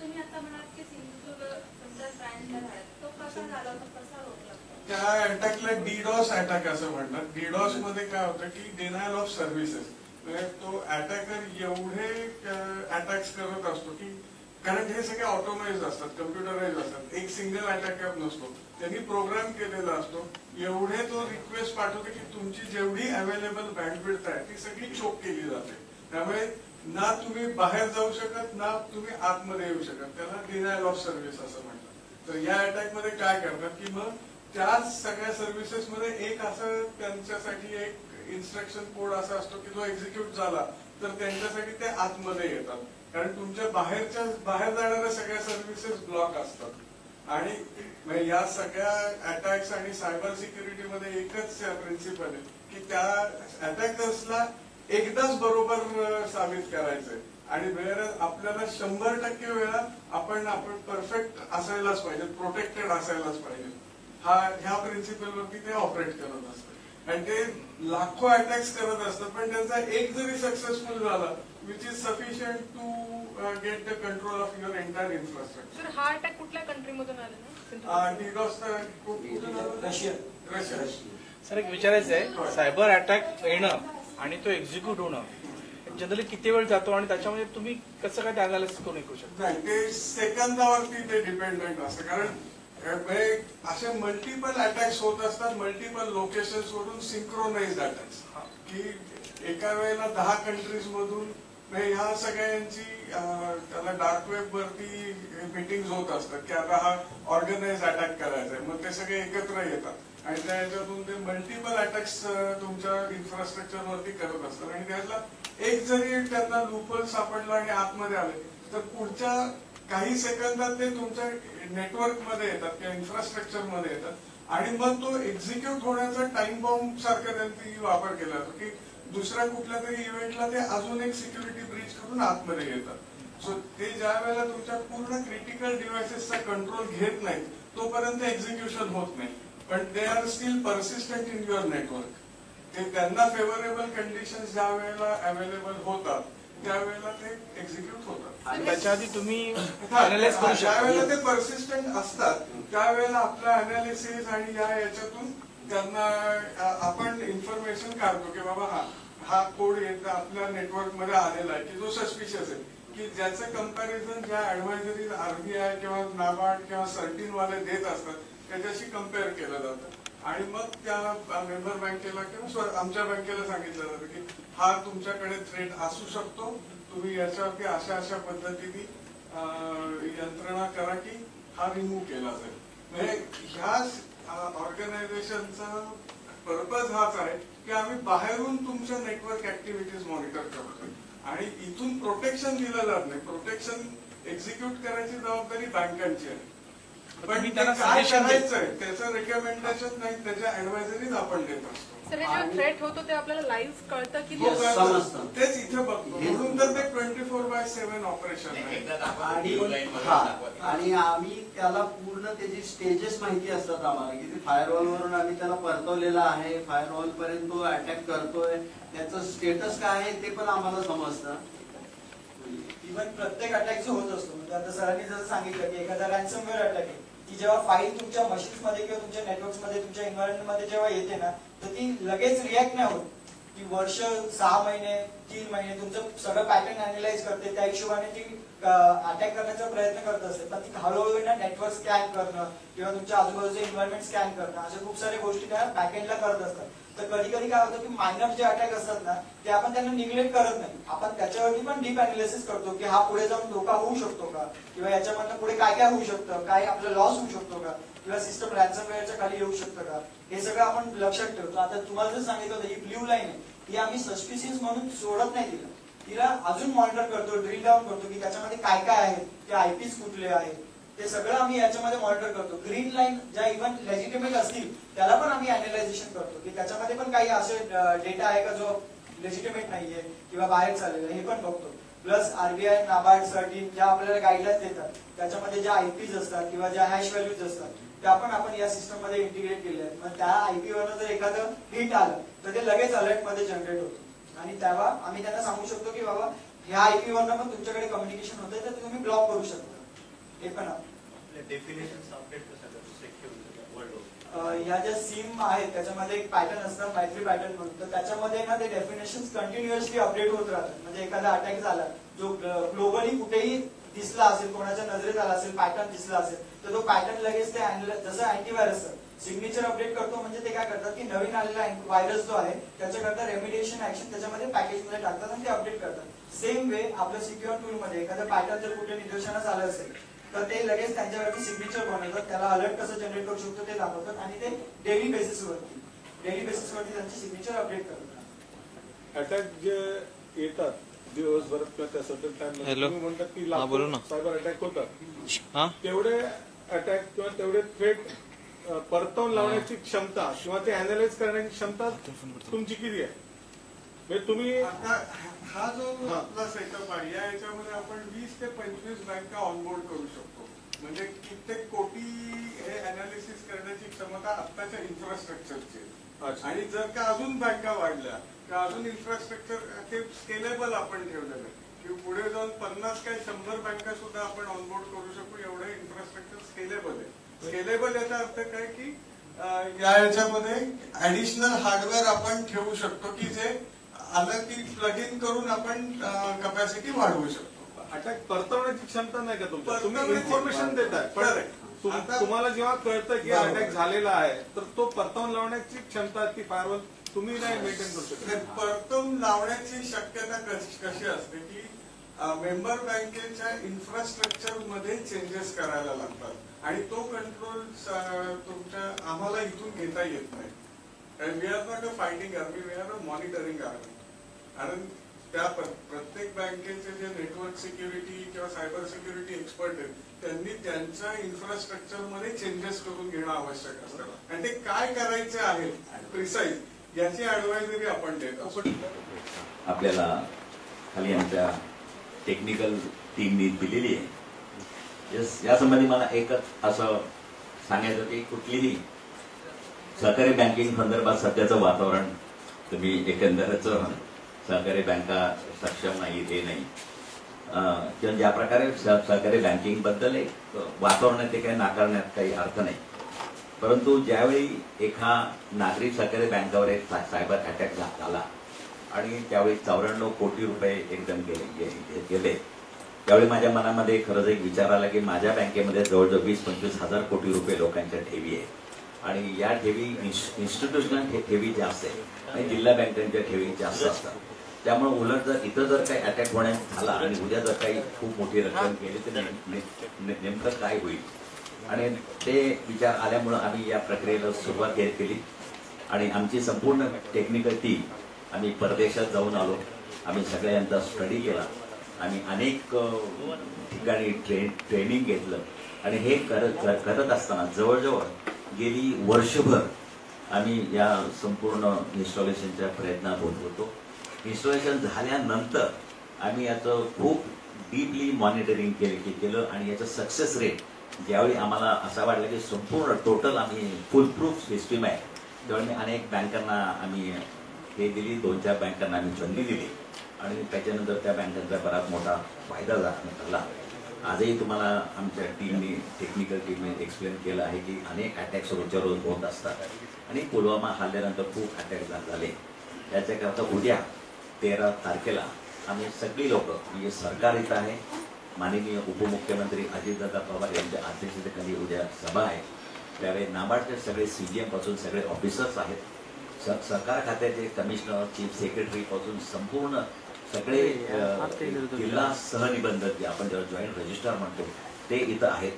तुम्ही आता म्हणाल की सिंधुदुर्ग तुमच्या ब्रँचला झाला तो कसा झाला होता, कसा रोखला?
त्या अटॅकला DDoS अटॅक असं म्हणतात. DDoS मध्ये काय होतं की डिनायल ऑफ सर्व्हिसेस. म्हणजे तो अटॅकर एवढे अटॅक्स करत असतो की कारण हे सगळे ऑटोमाइज असतात, कम्प्युटराइज असतात, एक सिंगल अटॅकर नसतो. त्यांनी प्रोग्राम केलेला असतो. एवढे तो रिक्वेस्ट पाठवतो की तुमची जेवढी अवेलेबल बँडविड्थ आहे ती सगळी चोक केली जाते. त्यामुळे ना तुम्ही बाहेर जाऊ शकत ना तुम्ही आतमध्ये येऊ शकत. त्याला डिनायल ऑफ सर्व्हिस असं म्हणतात. तर या अटॅक मध्ये काय करतात की मग त्याच सगळ्या सर्व्हिसेसमध्ये एक असं त्यांच्यासाठी एक इन्स्ट्रक्शन कोड असा असतो की जो एक्झिक्यूट झाला तर त्यांच्यासाठी ते आतमध्ये येतात. कारण तुमच्या बाहेर जाणाऱ्या सगळ्या सर्व्हिसेस ब्लॉक असतात आणि या सगळ्या अटॅक्स आणि सायबर सिक्युरिटीमध्ये एकच प्रिन्सिपल आहे की त्या अटॅकर्सला एकदाच बरोबर साबित करायचंय आणि आपल्याला 100% वेळा आपण परफेक्ट असायलाच पाहिजे, प्रोटेक्टेड असायलाच पाहिजे. ह्या प्रिन्सिपलवरती ते ऑपरेट करत असतात आणि ते लाखो अटॅक्स करत असतात. पण त्यांचा एक जरी सक्सेसफुल झाला which is sufficient to get the control of your entire infrastructure.
Sir हा अटॅक कुठल्या कंट्रीमधून आला ना?
डिडॉस रशिया.
सर एक विचारायचं आहे, सायबर अटॅक येणं आणि तो एक्झिक्यूट होणं जनरली किती वेळ जातो आणि त्याच्यामध्ये तुम्ही कसं काय अनालिसिस करून ऐकू शकता?
नाही, ते सेकंदावरती ते डिपेंडंट असतं. कारण असे मल्टिपल अटॅक्स होत असतात मल्टिपल लोकेशन्स वरून सिंक्रोनाइज अटॅक्स की एका वेळेला 10 कंट्रीज मधून ह्या सगळ्यांची त्याला डार्क वेब वरती मीटिंग होत असतात की आता हा ऑर्गनाइज अटॅक करायचा आहे. मग ते सगळे एकत्र येतात आणि त्याच्यातून ते मल्टिपल अटॅक्स तुमच्या इन्फ्रास्ट्रक्चर वरती करत असतात आणि त्यातला एक जरी त्यांना लूपहोल सापडला आणि आतमध्ये आले तर पुढच्या काही सेकंदात ते तुमच्या नेटवर्क मध्ये येतात किंवा इन्फ्रास्ट्रक्चर मध्ये येतात आणि मग तो एक्झिक्यूट होण्याचा टाइम बॉम्ब सारखा त्यांनी वापर केला जातो की दुसऱ्या कुठल्या तरी इव्हेंटला ते अजून एक सिक्युरिटी ब्रीच करून आतमध्ये येतात. सो ते ज्या वेळेला तुमच्या पूर्ण क्रिटिकल डिव्हायसेसचा कंट्रोल घेत नाही तोपर्यंत एक्झिक्युशन होत नाही. पण they are still persistent in your network. ते त्यांना फेवरेबल कंडिशन्स ज्या वेळेला अवेलेबल होतात त्यावेळेला ते एक्झिक्यूट होतात.
त्याच्या आधी तुम्ही अनालाइज करू शकता.
ज्यावेळेला ते परसिस्टंट असतात त्यावेळेला आपलं अनालिसिस आणि याच्यातून त्यांना आपण इन्फॉर्मेशन काढतो की बाबा हा कोड आपल्या नेटवर्क मध्ये आलेला आहे की जो सस्पिशियस आहे की ज्याचं कंपॅरिझन ज्या ऍडव्हायझरीज आरबीआय किंवा नाबार्ड किंवा सर्टिन वाले देत असतात त्याच्याशी कम्पेअर केलं जातं आणि मग त्या मेंबर बँकेला किंवा आमच्या बँकेला सांगितलं जातं की हा तुमच्याकडे थ्रेट असू शकतो, तुम्ही याच्यावरती अशा अशा पद्धतीने यंत्रणा करा की हा रिमूव्ह केला जाईल. म्हणजे ह्या ऑर्गनायझेशनचा पर्पज हाच आहे की आम्ही बाहेरून तुमच्या नेटवर्क ऍक्टिव्हिटीज मॉनिटर करतोय आणि इथून प्रोटेक्शन दिलं जात नाही. प्रोटेक्शन एक्झिक्यूट करायची जबाबदारी बँकांची आहे. पण
त्यांना
काय
सजेशन
करायचंय त्याचं रेकमेंडेशन नाही, त्याच्या ऍडवायझरीज आपण देत असतो.
सर हे जेव्हा थ्रेट होतो ते आपल्याला लाईव्ह कळतं की
Yes, समजतं.
तेच इथे बघतो म्हणून तर ते 24/7 ऑपरेशन आहे.
आणि आम्ही त्याला पूर्ण त्याची स्टेजेस माहिती असतात आम्हाला की फायरवॉल वरून आम्ही त्याला परतवलेलं आहे, फायरवॉल पर्यंत तो अटॅक करतोय, त्याचं स्टेटस काय आहे ते पण आम्हाला समजतं.
इव्हन प्रत्येक अटॅक जो होत असतो म्हणजे आता सरांनी जसं सांगितलं की एखादा रॅन्समवेअर अटॅक आहे ती जेव्हा फाईल तुमच्या मशीन्स मध्ये किंवा तुमच्या नेटवर्क्स मध्ये तुमच्या एन्व्हायरमेंट मध्ये जेव्हा येते ना तर ती लगेच रिॲक्ट नाही होत. ती वर्ष 6 महिने 3 महिने तुमचं सगळं पॅटर्न अॅनालाइज करते त्या हिशोबाने ती अटॅक करण्याचा प्रयत्न करत असते. पण ती हळूहळू ना नेटवर्क स्कॅन करणं किंवा तुमच्या आजूबाजूचे एन्व्हायरमेंट स्कॅन करणं अशा खूप साऱ्या गोष्टी त्या बॅकएंडला करत असतात. तर कधी कधी काय होतं की मायनर जे अटॅक असतात ना ते आपण त्यांना निग्लेक्ट करत नाही, आपण त्याच्यावरती पण डीप अनालिसिस करतो की हा पुढे जाऊन धोका होऊ शकतो का किंवा याच्यामधनं पुढे काय काय होऊ शकतं, काय आपला लॉस होऊ शकतो का किंवा सिस्टम रॅन्समवेअरच्या खाली येऊ शकतं का, हे सगळं आपण लक्षात ठेवतो. आता तुम्हाला जर सांगितलं होतं ही ब्ल्यू लाईन आहे ही आम्ही सस्पिशियस म्हणून सोडत नाही तिला अजून मॉनिटर करतो, ड्रिल डाऊन करतो की त्याच्यामध्ये काय काय आहेत, ते आयपीज कुठले आहेत ते सगळं आम्ही याच्यामध्ये मॉनिटर करतो. ग्रीन लाईन ज्या इव्हन लेजिटिमेट असतील त्याला पण आम्ही अनालायझेशन करतो की त्याच्यामध्ये पण काही असे डेटा आहे का जो लेजिटिमेट नाहीये किंवा बाहेर चाललेला हे पण बघतो. प्लस आरबीआय, नाबार्ड, सर्टिन ज्या आपल्याला गाईडलाईन्स देतात त्याच्यामध्ये ज्या आयपीज असतात किंवा ज्या हॅश व्हॅल्यूज असतात त्या पण आपण या सिस्टम मध्ये इंटिग्रेट केल्या आहेत. मग त्या आयपी वरनं जर एखादं हिट आलं तर ते लगेच अलर्ट मध्ये जनरेट होतं आणि तेव्हा आम्ही त्यांना सांगू शकतो की बाबा ह्या आयपी वरनं पण तुमच्याकडे कम्युनिकेशन होतंय तर तुम्ही ब्लॉक करू शकता. हे पण ह्या ज्या सिम आहेत त्याच्यामध्ये एक पॅटर्न असतात मायट्री पॅटर्न म्हणून, तर त्याच्यामध्ये ना ते डेफिनेशन कंटिन्युअसली अपडेट होत राहतात. म्हणजे एखादा अटॅक झाला जो ग्लोबली कुठेही दिसला असेल, कोणाच्या नजरेत आला असेल, पॅटर्न दिसला असेल तर तो पॅटर्न लगेच ते जसं अँटीव्हायरस सिग्नेचर अपडेट करतो म्हणजे ते काय करतात की नवीन आलेला व्हायरस जो आहे त्याच्याकरता रेमिडिएशन ऍक्शन त्याच्यामध्ये पॅकेजमध्ये टाकतात आणि ते अपडेट करतात. सेम वे आपल्या सिक्युअर टूल मध्ये एखादा पॅटर्न जर कुठे निदर्शनास आलं असेल तर ते लगेच त्यांच्यावरती सिग्नेचर बनवतात, त्याला अलर्ट कसं जनरेट करू शकतो ते दाखवतात आणि ते डेली बेसिसवरती त्यांची सिग्नेचर अपडेट करतात.
अटॅक जे येतात दिवसभरात किंवा त्या सर्टन टाइम तुम्ही म्हणतात की सायबर अटॅक होतात, तेवढे अटॅक किंवा तेवढे थ्रेट परतवून लावण्याची क्षमता किंवा ते अनालाइज करण्याची क्षमता तुमची किती आहे? म्हणजे तुम्ही आता हा जो आपला सेटअप आहे या याच्यामध्ये आपण 20 ते 25 बँका ऑनबोर्ड करू शकतो. म्हणजे कित्येक कोटी हे अनालिसिस करण्याची क्षमता आत्ताच्या इन्फ्रास्ट्रक्चरची. आणि जर का अजून बँका वाढल्या तर अजून इन्फ्रास्ट्रक्चर ते स्केलेबल आपण ठेवलेलं आहे की पुढे जाऊन 50 काय 100 बँका सुद्धा आपण ऑनबोर्ड करू शकू, एवढं इन्फ्रास्ट्रक्चर स्केलेबल आहे. स्केलेबल याचा अर्थ काय की या याच्यामध्ये ऍडिशनल हार्डवेअर आपण ठेवू शकतो की जे आलं की प्लग इन करून आपण कपॅसिटी वाढवू शकतो.
अटॅक परतवण्याची क्षमता नाही का तुमच्या? तुम्ही इन्फॉर्मेशन देताय पण तुम्हाला जेव्हा कळतं की अटॅक झालेला आहे तर तो परतवून लावण्याची क्षमता ती फायरवॉल तुम्ही नाही मेंटेन करू शकत.
परतून लावण्याची शक्यता कशी असते की मेंबर बँकेच्या इन्फ्रास्ट्रक्चर मध्ये चेंजेस करायला लागतात आणि तो कंट्रोल तुमच्या आम्हाला इथून घेता येत नाही. We are not a fighting army, we are a monitoring army. कारण त्या प्रत्येक बँकेचे जे नेटवर्क सिक्युरिटी किंवा सायबर सिक्युरिटी एक्सपर्ट आहेत त्यांनी त्यांच्या इन्फ्रास्ट्रक्चर मध्ये चेंजेस करून घेणं आवश्यक असतं आणि ते काय करायचे आहे प्रिसाईज याची ऍडवायझरी आपण देतो.
आपल्याला खाली आमच्या टेक्निकल टीमनी दिलेली आहे. यासंबंधी मला एकच असं सांगायचं की कुठलीही सहकारी बँकिंग संदर्भात सध्याचं वातावरण तुम्ही एकंदरच सहकारी बँका सक्षम नाही ते नाही किंवा ज्या प्रकारे सहकारी बँकिंग बद्दल एक वातावरण आहे ते काही नाकारण्यात काही अर्थ नाही. परंतु ज्यावेळी एका नागरी सहकारी बँकावर एक सायबर अटॅक झाला आणि त्यावेळी 94 कोटी रुपये एकदम गेले त्यावेळी माझ्या मनामध्ये खरंच एक विचार आला की माझ्या बँकेमध्ये जवळजवळ 20-25 हजार कोटी रुपये लोकांच्या ठेवी आहेत आणि या ठेवी इन्स्टिट्यूशनल ठेवी जास्त आहे आणि जिल्हा बँकांच्या ठेवी जास्त असतात. त्यामुळे उलट जर इथं जर काही अटॅक होण्यात झाला आणि उद्या जर काही खूप मोठी रक्कम गेली तर नेमकं काय होईल आणि ते विचार आल्यामुळं आम्ही या प्रक्रियेला सुरुवात केली आणि आमची संपूर्ण टेक्निकल टीम आम्ही परदेशात जाऊन आलो. आम्ही सगळ्यांचा स्टडी केला. आम्ही अनेक ठिकाणी ट्रेनिंग घेतलं आणि हे करत असताना जवळजवळ गेली वर्षभर आम्ही या संपूर्ण इन्स्टॉलेशनच्या प्रयत्नात होत होतो. इन्स्टॉलेशन झाल्यानंतर आम्ही याचं खूप डीपली मॉनिटरिंग केलं आणि याचं सक्सेस रेट ज्यावेळी आम्हाला असं वाटलं की संपूर्ण टोटल आम्ही फुल प्रूफ सिस्टीम आहे त्यावेळी मी अनेक बँकांना आम्ही हे दिली, 2-4 बँकांना आम्ही संधी दिली आणि त्याच्यानंतर त्या बँकांचा बराच मोठा फायदा झाला. आजही तुम्हाला आमच्या टीमने टेक्निकल टीमने एक्सप्लेन केलं आहे की अनेक अटॅक्स रोजच्या रोज होत असतात आणि पुलवामा हल्ल्यानंतर खूप अटॅक झाले. याच्याकरता उद्या 13 तारखेला आम्ही सगळी लोक म्हणजे सरकार इथं आहे, माननीय उपमुख्यमंत्री अजितदादा पवार यांच्या अध्यक्षतेखाली उद्या सभा आहे. त्यावेळी नाबार्डचे सगळे CGM पासून सगळे ऑफिसर्स आहेत, सरकार खात्याचे कमिशनर, चीफ सेक्रेटरी पासून संपूर्ण सगळे जिल्हा सहनिबंधक जे आपण ज्याला जॉईंट रजिस्ट्रार म्हणतो ते इथं आहेत.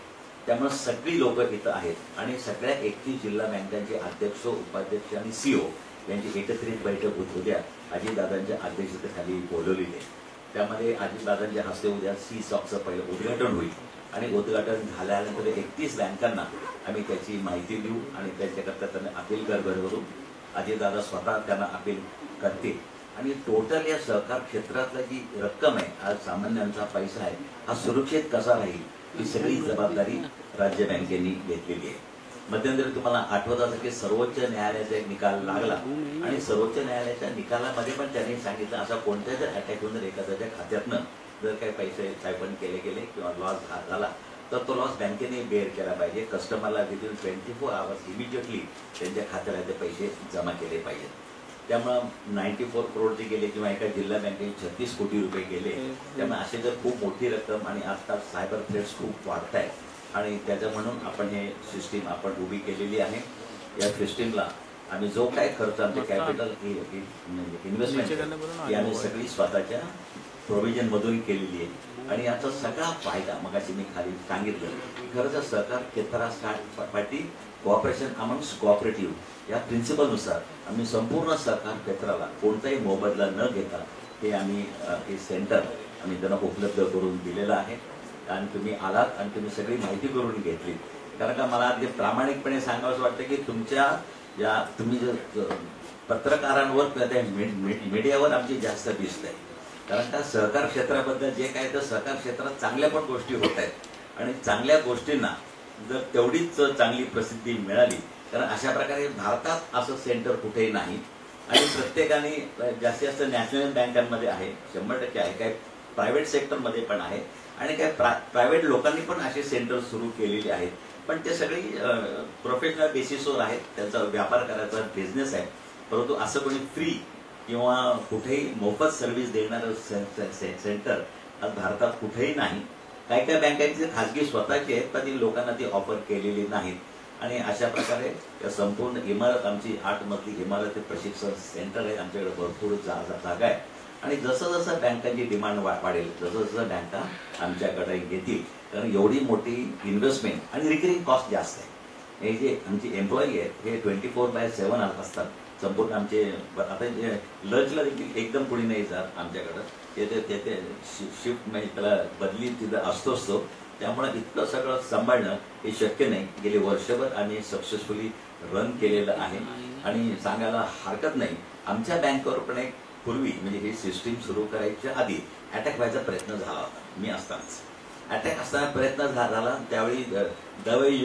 त्यामुळे सगळी लोक इथं आहेत आणि सगळ्या 31 जिल्हा बँकांचे अध्यक्ष, उपाध्यक्ष आणि CEO यांची एकत्रित बैठक उद्या अजितदादांच्या अध्यक्षतेखाली बोलवलेली आहे. त्यामध्ये अजितदादांच्या हस्ते उद्या CSOCचं पहिलं उद्घाटन होईल आणि उद्घाटन झाल्यानंतर 31 बँकांना आम्ही त्याची माहिती देऊ आणि त्यांच्याकरता त्यांना अपील करून अजितदादा स्वतः त्यांना अपील करतील आणि टोटल या सहकार क्षेत्रातला जी रक्कम आहे, आज सामान्यांचा पैसा आहे, हा सुरक्षित कसा राहील ही सगळी जबाबदारी राज्य बँकेने घेतलेली आहे. मध्यंतरी तुम्हाला आठवत असेल की सर्वोच्च न्यायालयाचा एक निकाल लागला आणि सर्वोच्च न्यायालयाच्या निकालामध्ये पण त्यांनी सांगितलं असा कोणत्या जर अटॅक होऊन जर एखाद्याच्या खात्यातनं जर काही पैसे सायपन केले गेले किंवा लॉस झाला तर तो लॉस बँकेने बेअर केला पाहिजे. कस्टमरला विदिन 24 आवर्स इमिजिएटली त्यांच्या खात्याला ते पैसे जमा केले पाहिजेत. त्यामुळं 94 करोड जे गेले किंवा एका जिल्हा बँकेने 36 कोटी रुपये गेले. त्यामुळे असे जर खूप मोठी रक्कम आणि आजकाल सायबर थ्रेट्स खूप वाढत आहेत आणि त्याचं म्हणून आपण हे सिस्टीम आपण उभी केलेली आहे. या सिस्टीमला आम्ही जो काय खर्च आमचे कॅपिटल इन्व्हेस्टमेंट ही आम्ही सगळी स्वतःच्या प्रोव्हिजन मधून केलेली आहे आणि याचा सगळा फायदा मग मी खाली सांगितलं खरंच सहकार क्षेत्रासाठी कॉपरेशन अमंग्स कोऑपरेटिव्ह या प्रिन्सिपलनुसार आम्ही संपूर्ण सहकार क्षेत्राला कोणताही मोबदला न घेता हे आम्ही हे सेंटर आम्ही त्यांना उपलब्ध करून दिलेलं आहे आणि तुम्ही आलात आणि तुम्ही सगळी माहिती करून घेतली कारण का मला अगदी प्रामाणिकपणे सांगावंसं वाटतं की तुमच्या या तुम्ही पत्रकारांवर मीडियावर आमची जास्त दिसत आहे कारण का सहकार क्षेत्राबद्दल जे काय तर सहकार क्षेत्रात चांगल्या पण गोष्टी होत आहेत आणि चांगल्या गोष्टींना जर तेवढीच चांगली प्रसिद्धी मिळाली कारण अशा प्रकारे भारतात असं सेंटर कुठेही नाही आणि प्रत्येकाने जास्तीत जास्त नॅशनल बँकांमध्ये आहे 100% आहे काय प्रायव्हेट सेक्टरमध्ये पण आहे आणि काय प्रायव्हेट लोकांनी पण असे सेंटर सुरू केलेले आहेत पण ते सगळी प्रोफेशनल बेसिसवर आहेत त्यांचा व्यापार करायचा बिझनेस आहे परंतु असं कोणी फ्री किंवा कुठेही मोफत सर्व्हिस देणारं सेंटर आज भारतात कुठेही नाही काही काही बँकांचे खाजगी स्वतःचे आहेत पण लोकांना ती ऑफर केलेली नाहीत आणि अशा प्रकारे संपूर्ण इमारत आमची 8 मजली इमारत प्रशिक्षण सेंटर आहे आमच्याकडे भरपूर जागा आहे आणि जसं जसं बँकांची डिमांड वाढेल जसं जसं बँका आमच्याकडे येतील कारण एवढी मोठी इन्व्हेस्टमेंट आणि रिकरिंग कॉस्ट जास्त आहे हे जे आमचे एम्प्लॉई आहेत हे 24/7 असतात संपूर्ण आमचे आता जे लंचला देखील एकदम पुढे नाही जात आमच्याकडं ते शिफ्ट म्हणजे त्याला बदली तिथं असतोच तो त्यामुळे इतकं सगळं सांभाळणं हे शक्य नाही गेले वर्षभर आम्ही सक्सेसफुली रन केलेलं आहे आणि सांगायला हरकत नाही आमच्या बँकेवर पण एक पूर्वी म्हणजे ही सिस्टीम सुरू करायच्या आधी अटॅक व्हायचा प्रयत्न झाला होता मी असतानाच अटॅक असताना प्रयत्न झाला त्यावेळी दवाई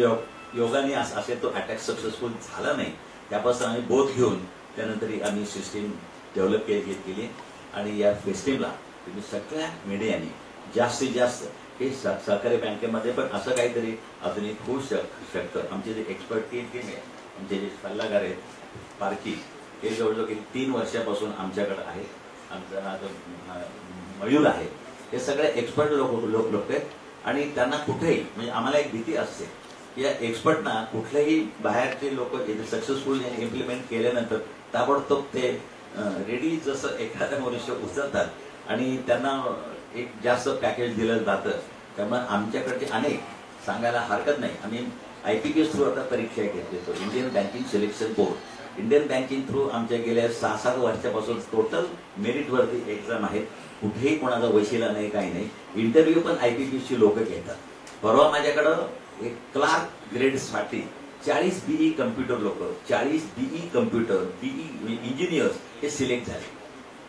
योगाने असे तो अटॅक सक्सेसफुल झाला नाही त्यापासून आम्ही बोध घेऊन त्यानंतर आम्ही सिस्टीम डेव्हलप केली आणि या फेस्टिवला तुम्ही सगळ्या मीडियाने जास्तीत जास्त हे सहकारी बँकेमध्ये पण असं काहीतरी अजूनही होऊ शकतं आमचे जे एक्सपर्ट टीम आहे आमचे जे सल्लागार आहेत पारखी हे जवळजवळ 3 वर्षापासून आमच्याकडे आहे आमचा जो मयूर आहे हे सगळे एक्सपर्ट लोक आहेत आणि त्यांना कुठेही म्हणजे आम्हाला एक भीती असते की या एक्सपर्टना कुठलेही बाहेरचे लोक सक्सेसफुल इम्प्लिमेंट केल्यानंतर ताबडतोब ते रेडी जसं एखादा मनुष्य उचलतात आणि त्यांना एक जास्त पॅकेज दिलं जातं त्यामुळे आमच्याकडचे अनेक सांगायला हरकत नाही आम्ही IPPS थ्रू आता परीक्षा घेतो Indian banking selection board Indian banking through आमच्या गेल्या 6-7 वर्षापासून टोटल मेरिटवरती एक्झाम आहेत कुठेही कोणाचा वशिला नाही काही नाही इंटरव्ह्यू पण IPPS ची लोक घेतात परवा माझ्याकडं एक क्लार्क ग्रेडसाठी 40 BE कम्प्युटर लोक 40 BE कम्प्युटर BE इंजिनियर्स हे सिलेक्ट झाले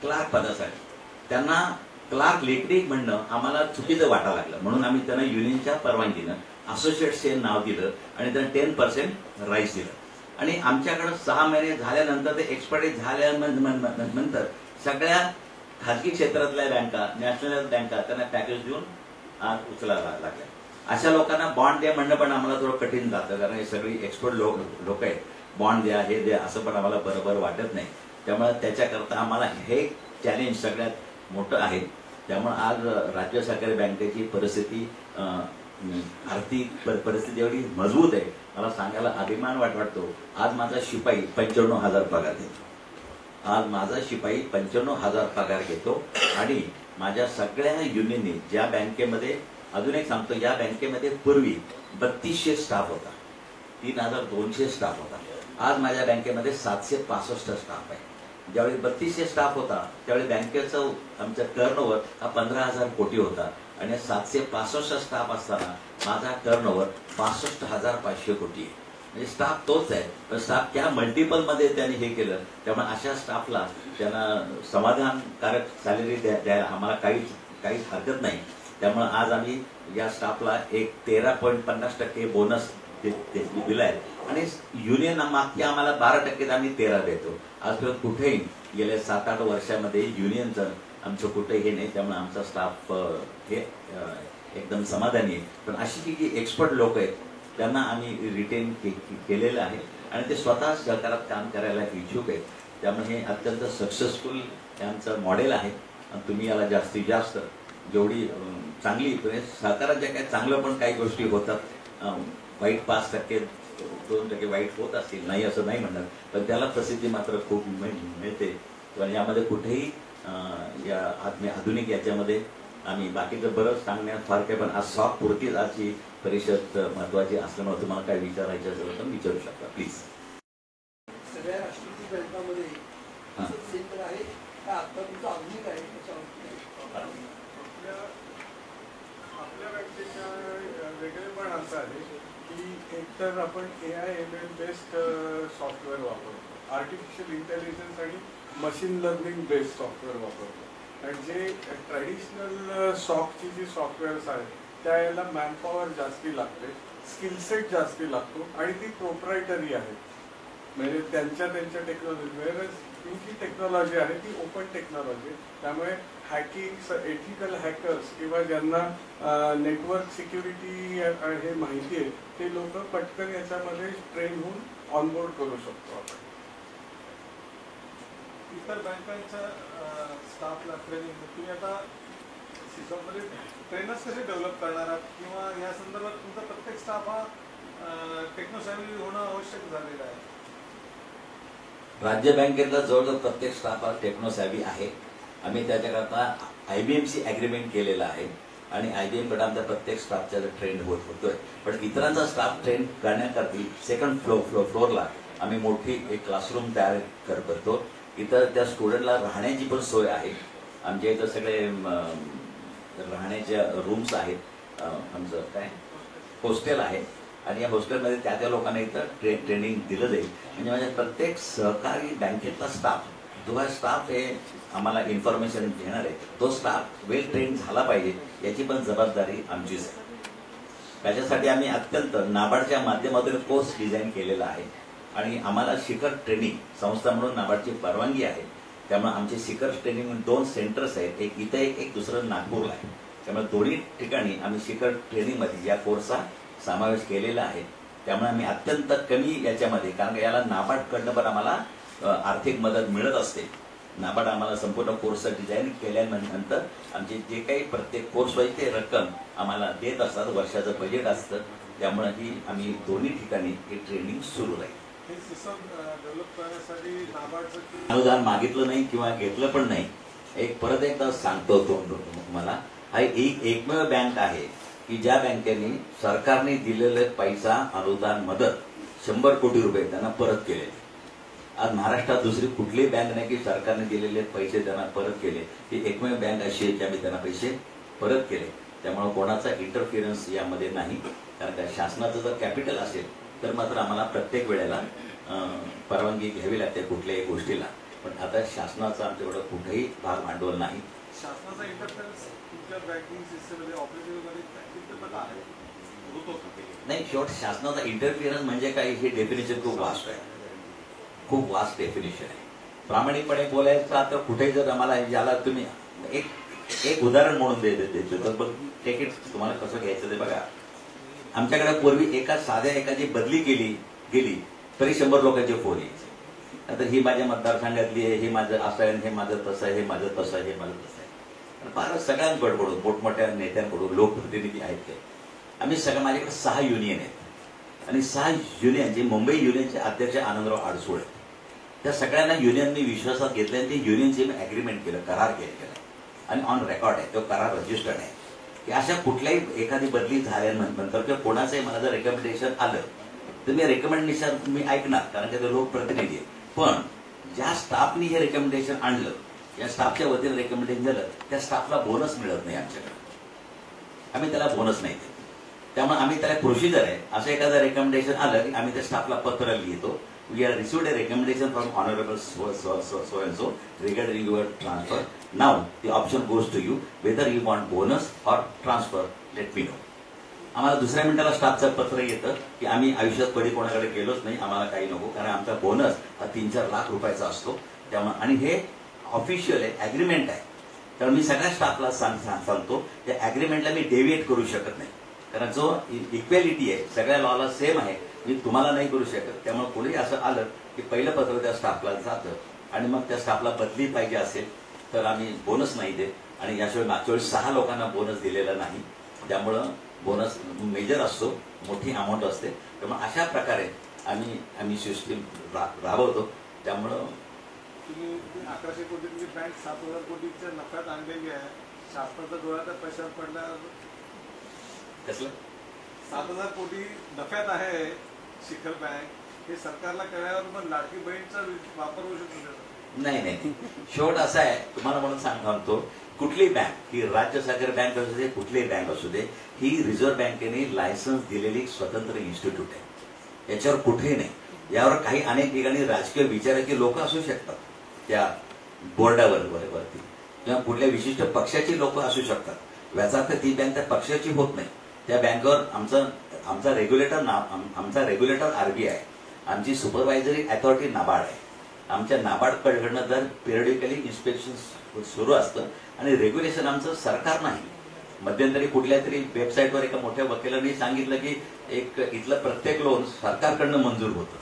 क्लार्क पदासाठी त्यांना क्लार्क लेटरिक म्हणणं आम्हाला चुकीचं वाटायला लागलं म्हणून आम्ही त्यांना युनियनच्या परवानगीनं असोसिएट्सचे नाव दिलं आणि त्यांना 10% राईस दिलं आणि आमच्याकडे 6 महिने झाल्यानंतर ते एक्सपर्टाईज झाल्यानंतर सगळ्या खाजगी क्षेत्रातल्या बँका नॅशनल बँका त्यांना पॅकेज देऊन आज उचलायला लागल्या अशा लोकांना बॉन्ड द्या म्हणणं पण आम्हाला थोडं कठीण जातं कारण हे सगळी एक्सपर्ट लोक आहेत बॉन्ड द्या हे द्या असं पण आम्हाला बरोबर वाटत नाही त्यामुळे त्याच्याकरता आम्हाला हे चॅलेंज सगळ्यात मोठं आहे त्यामुळे आज राज्य सहकारी बँकेची परिस्थिती आर्थिक परिस्थिती एवढी मजबूत आहे मला सांगायला अभिमान वाटतो आज माझा शिपाई 95,000 पगार घेतो आज माझा शिपाई 95,000 पगार घेतो आणि माझ्या सगळ्या युनियननी ज्या बँकेमध्ये अजून एक सांगतो या बँकेमध्ये पूर्वी 3200 स्टाफ होता 3200 स्टाफ होता आज माझ्या बँकेमध्ये 765 स्टाफ आहे ज्यावेळी 3200 स्टाफ होता त्यावेळी बँकेचं आमचा टर्नओव्हर हा 15,000 कोटी होता आणि 765 स्टाफ असताना माझा टर्नओव्हर 62,500 कोटी आहे म्हणजे स्टाफ तोच आहे पण स्टाफ त्या मल्टिपल मध्ये त्यांनी हे केलं त्यामुळे अशा स्टाफला त्यांना समाधानकारक सॅलरी द्यायला आम्हाला काहीच हरकत नाही त्यामुळे आज आम्ही या स्टाफला एक 13.50% बोनस दिलाय आणि युनियन मागच्या आम्हाला 12% आम्ही 13 देतो आजपर्यंत कुठेही गेल्या 7-8 वर्षामध्ये युनियनचं आमचं कुठेही हे नाही त्यामुळे आमचा स्टाफ हे एकदम समाधानी आहे पण अशी जी एक्सपर्ट लोक आहेत त्यांना आम्ही रिटेन केलेलं आहे आणि ते स्वतः सहकारात काम करायला इच्छुक आहेत त्यामुळे हे अत्यंत सक्सेसफुल आमचं मॉडेल आहे आणि तुम्ही याला जास्तीत जास्त जेवढी चांगली सहकारात ज्या काही चांगलं पण काही गोष्टी होतात वाईट 5% 2% वाईट होत असतील, नाही असं नाही म्हणणार, पण त्याला प्रसिद्धी मात्र खूप मिळते. कारण यामध्ये कुठेही या आधुनिक याच्यामध्ये आम्ही बाकीचं बरंच सांगण्यात फार काही, पण आज सॉक पुरतीच आजची परिषद महत्वाची असल्यामुळे तुम्हाला काय विचारायचं असेल तर विचारू शकता प्लीज.
सगळ्या राष्ट्रीय बँकामध्ये सेंटर आहे का आता तुमचं आधुनिक आहे
आपल्या बँकेच्या वेगळेपण असं आहे की एकतर आपण AIML बेस्ड सॉफ्टवेअर वापरतो, आर्टिफिशियल इंटेलिजन्स आणि मशीन लर्निंग बेस्ड सॉफ्टवेअर वापरतो. आणि जे ट्रॅडिशनल सॉफ्टची जी सॉफ्टवेअर्स आहेत त्याला मॅनपॉवर जास्ती लागते, स्किलसेट जास्ती लागतो आणि ती प्रोप्रायटरी आहे, म्हणजे त्यांच्या टेक्नॉलॉजी. वेअरएज तुमची टेक्नॉलॉजी आहे ती ओपन टेक्नॉलॉजी, त्यामुळे हॅकिंग, एथिकल हॅकर्स किंवा ज्यांना नेटवर्क सिक्युरिटी हे माहिती आहे ते लोक पटकन याच्यामध्ये ट्रेन होऊन ऑनबोर्ड करू शकतो आपण.
इतर बँकांच्या स्टाफला ट्रेनिंग तुम्ही आता शिकवमध्ये ट्रेनर्स कसे डेव्हलप करणार आहात किंवा या संदर्भात तुमचा प्रत्येक स्टाफ हा टेक्नोसॅव्ही होणं आवश्यक झालेलं आहे?
राज्य बँकेतला जवळजवळ प्रत्येक स्टाफ हा टेक्नोसॅव्ही आहे. आम्ही त्याच्याकरता IBMशी अग्रीमेंट केलेला आहे आणि IBM कडे आमच्या प्रत्येक स्टाफच्या ट्रेन होतोय. पण इतरांचा स्टाफ ट्रेन करण्याकरता सेकंड फ्लोअरला आम्ही मोठी एक क्लासरूम तयार करतो. इथं त्या स्टुडंटला राहण्याची पण सोय आहे. आमच्या इथं सगळे राहण्याच्या रूम्स आहेत, आमचं काय हॉस्टेल आहे आणि या हॉस्टेलमध्ये त्या लोकांना इथं ट्रेनिंग दिलं जाईल. म्हणजे माझ्या प्रत्येक सहकारी बँकेतला स्टाफ जो आहे स्टाफ हे आम्हाला इन्फॉर्मेशन घेणार आहे तो स्टाफ वेल ट्रेन झाला पाहिजे याची पण जबाबदारी आमचीच आहे. त्याच्यासाठी आम्ही अत्यंत नाबार्डच्या माध्यमातून कोर्स डिझाईन केलेला आहे आणि आम्हाला शिखर ट्रेनिंग संस्था म्हणून नाबार्डची परवानगी आहे. त्यामुळे आमचे शिखर ट्रेनिंग 2 सेंटर्स आहेत, एक इथे एक दुसरं नागपूरला आहे. त्यामुळे दोन्ही ठिकाणी आम्ही शिखर ट्रेनिंगमध्ये या कोर्सचा समावेश केलेला आहे. त्यामुळे आम्ही अत्यंत कमी याच्यामध्ये, कारण याला नाबार्डकडनं पण आम्हाला आर्थिक मदत मिळत असते. नाबार्ड आम्हाला संपूर्ण कोर्सचं डिझाईन केल्यानंतर आमचे जे काही प्रत्येक कोर्स वाईज ते रक्कम आम्हाला देत असतात, वर्षाचं बजेट असतं. त्यामुळे ही आम्ही दोन्ही ठिकाणी हे ट्रेनिंग सुरू राहील.
हे सिस्टम डेव्हलप करण्यासाठी नाबार्डचं
अनुदान मागितलं नाही किंवा घेतलं पण नाही. परत एकदा सांगतो तुम्हाला, हा एकमेव बँक आहे की ज्या बँकेने सरकारने दिलेले पैसा अनुदान मदत 100 कोटी रुपये त्यांना परत केले. आज महाराष्ट्रात दुसरी कुठलीही बँक नाही की सरकारने दिलेले पैसे त्यांना परत केले. ही एकमेव बँक अशी आहे की आम्ही त्यांना पैसे परत केले. त्यामुळे कोणाचा इंटरफिरन्स यामध्ये नाही. कारण का शासनाचं जर कॅपिटल असेल तर मात्र आम्हाला प्रत्येक वेळेला परवानगी घ्यावी लागते कुठल्याही गोष्टीला. पण आता शासनाचा आमच्याकडं कुठेही भाग भांडवल नाही.
शासनाचा इंटरफेरन्स तुमच्या बँकिंग सिस्टममध्ये ऑपरेटिव्हमध्ये होतो
नाही. शेवट शासनाचा इंटरफिरन्स म्हणजे काय हे डेफिनेशन खूप वास्ट आहे, खूप वास्ट डेफिनेशन आहे. प्रामाणिकपणे बोलायचं तर कुठेही जर आम्हाला याला तुम्ही एक उदाहरण म्हणून देतो तर बघ तिकीट तुम्हाला कसं घ्यायचं ते बघा. आमच्याकडे पूर्वी एकाची बदली गेली तरी 100 लोकांचे फोन यायचे. आता ही माझ्या मतदारसंघातली आहे, हे माझं असं आहे, हे माझं तसं आहे, हे माझं तसं आहे, हे माझं तसं आहे. फार सगळ्यांकडून मोठमोठ्या नेत्यांकडून लोकप्रतिनिधी आहेत ते आम्ही सगळं. माझ्याकडे 6 युनियन आहेत आणि 6 युनियनचे मुंबई युनियनचे अध्यक्ष आनंदराव आडसूळ आहेत. त्या सगळ्यांना युनियननी विश्वासात घेतले आणि ते युनियनचे मी अग्रीमेंट केलं, करार केला आणि ऑन रेकॉर्ड आहे तो करार, रजिस्टर्ड आहे की अशा कुठल्याही एखादी बदली झाल्यानंतर किंवा कोणाचंही मला जर रेकमेंडेशन आलं तर मी रेकमेंडेशन मी ऐकणार, कारण की ते लोकप्रतिनिधी आहे. पण ज्या स्टाफनी हे रेकमेंडेशन आणलं, या स्टाफच्या वतीने रेकमेंडेशन झालं, त्या स्टाफला बोनस मिळत नाही आमच्याकडे. आम्ही त्याला बोनस नाही देत. त्यामुळे आम्ही त्याला प्रोसिजर आहे. असं एखादं रेकमेंडेशन आलं की आम्ही त्या स्टाफला पत्र लिहितो, we have received a recommendation from honorable so and so regarding your transfer. Now the option goes to you whether you want bonus or transfer. Let me know. आम्हाला दुसऱ्या मिनिटाला स्टाफचं पत्र येतं की आम्ही आयुष्यात कधी कोणाकडे गेलोच नाही, आम्हाला काही नको, कारण आमचा बोनस हा 3-4 लाख रुपयाचा असतो. त्यामुळे आणि हे ऑफिशियल आहे, अग्रीमेंट आहे. तर मी सगळ्या स्टाफला सांगतो त्या अग्रीमेंटला मी डेव्हिएट करू शकत नाही, कारण जो इक्वॅलिटी आहे सगळ्या लॉला सेम आहे, मी तुम्हाला नाही करू शकत. त्यामुळे कोणी असं आलं की पहिलं पत्र त्या स्टाफला जातं आणि मग त्या स्टाफला बदली पाहिजे असेल तर आम्ही बोनस नाही देत. आणि याशिवाय मागच्या वेळी 6 लोकांना बोनस दिलेला नाही. त्यामुळं बोनस मेजर असतो, मोठी अमाऊंट असते. त्यामुळे अशा प्रकारे आम्ही सिस्टीम राबवतो. त्यामुळं
तुम्ही 1100 कोटीची बँक 7,000 कोटीच्या नफ्यात आणलेली आहे. शासनाचा डोळ्याचा पैशावर पडल्यावर
कसलं
7,000 कोटी नफ्यात आहे शिखर बँक, हे सरकारला कळल्यावर मग लाडकी बहीणचा वापर होऊ शकतो.
नाही. शेवट असा आहे, तुम्हाला म्हणून सांगतो, कुठलीही बँक, ही राज्य सहकारी बँक असू दे, कुठलीही बँक असू दे, ही रिझर्व्ह बँकेने लायसन्स दिलेली स्वतंत्र इन्स्टिट्यूट आहे. याच्यावर कुठेही नाही. यावर काही अनेक ठिकाणी राजकीय विचाराची लोक असू शकतात त्या बोर्डावर वरती, किंवा कुठल्या विशिष्ट पक्षाची लोक असू शकतात. याचा अर्थ ती बँक त्या पक्षाची होत नाही. त्या बँकेवर आमचा रेग्युलेटर आरबीआय आहे, आमची सुपरवायझरी अथॉरिटी नाबार्ड आहे. आमच्या नाबार्डकडनं दर पिरियडिकली इन्स्पेक्शन सुरू असतं आणि रेग्युलेशन आमचं सरकार नाही. मध्यंतरी कुठल्या तरी वेबसाईटवर एका मोठ्या वकिलांनी सांगितलं की इथलं प्रत्येक लोन सरकारकडनं मंजूर होतं.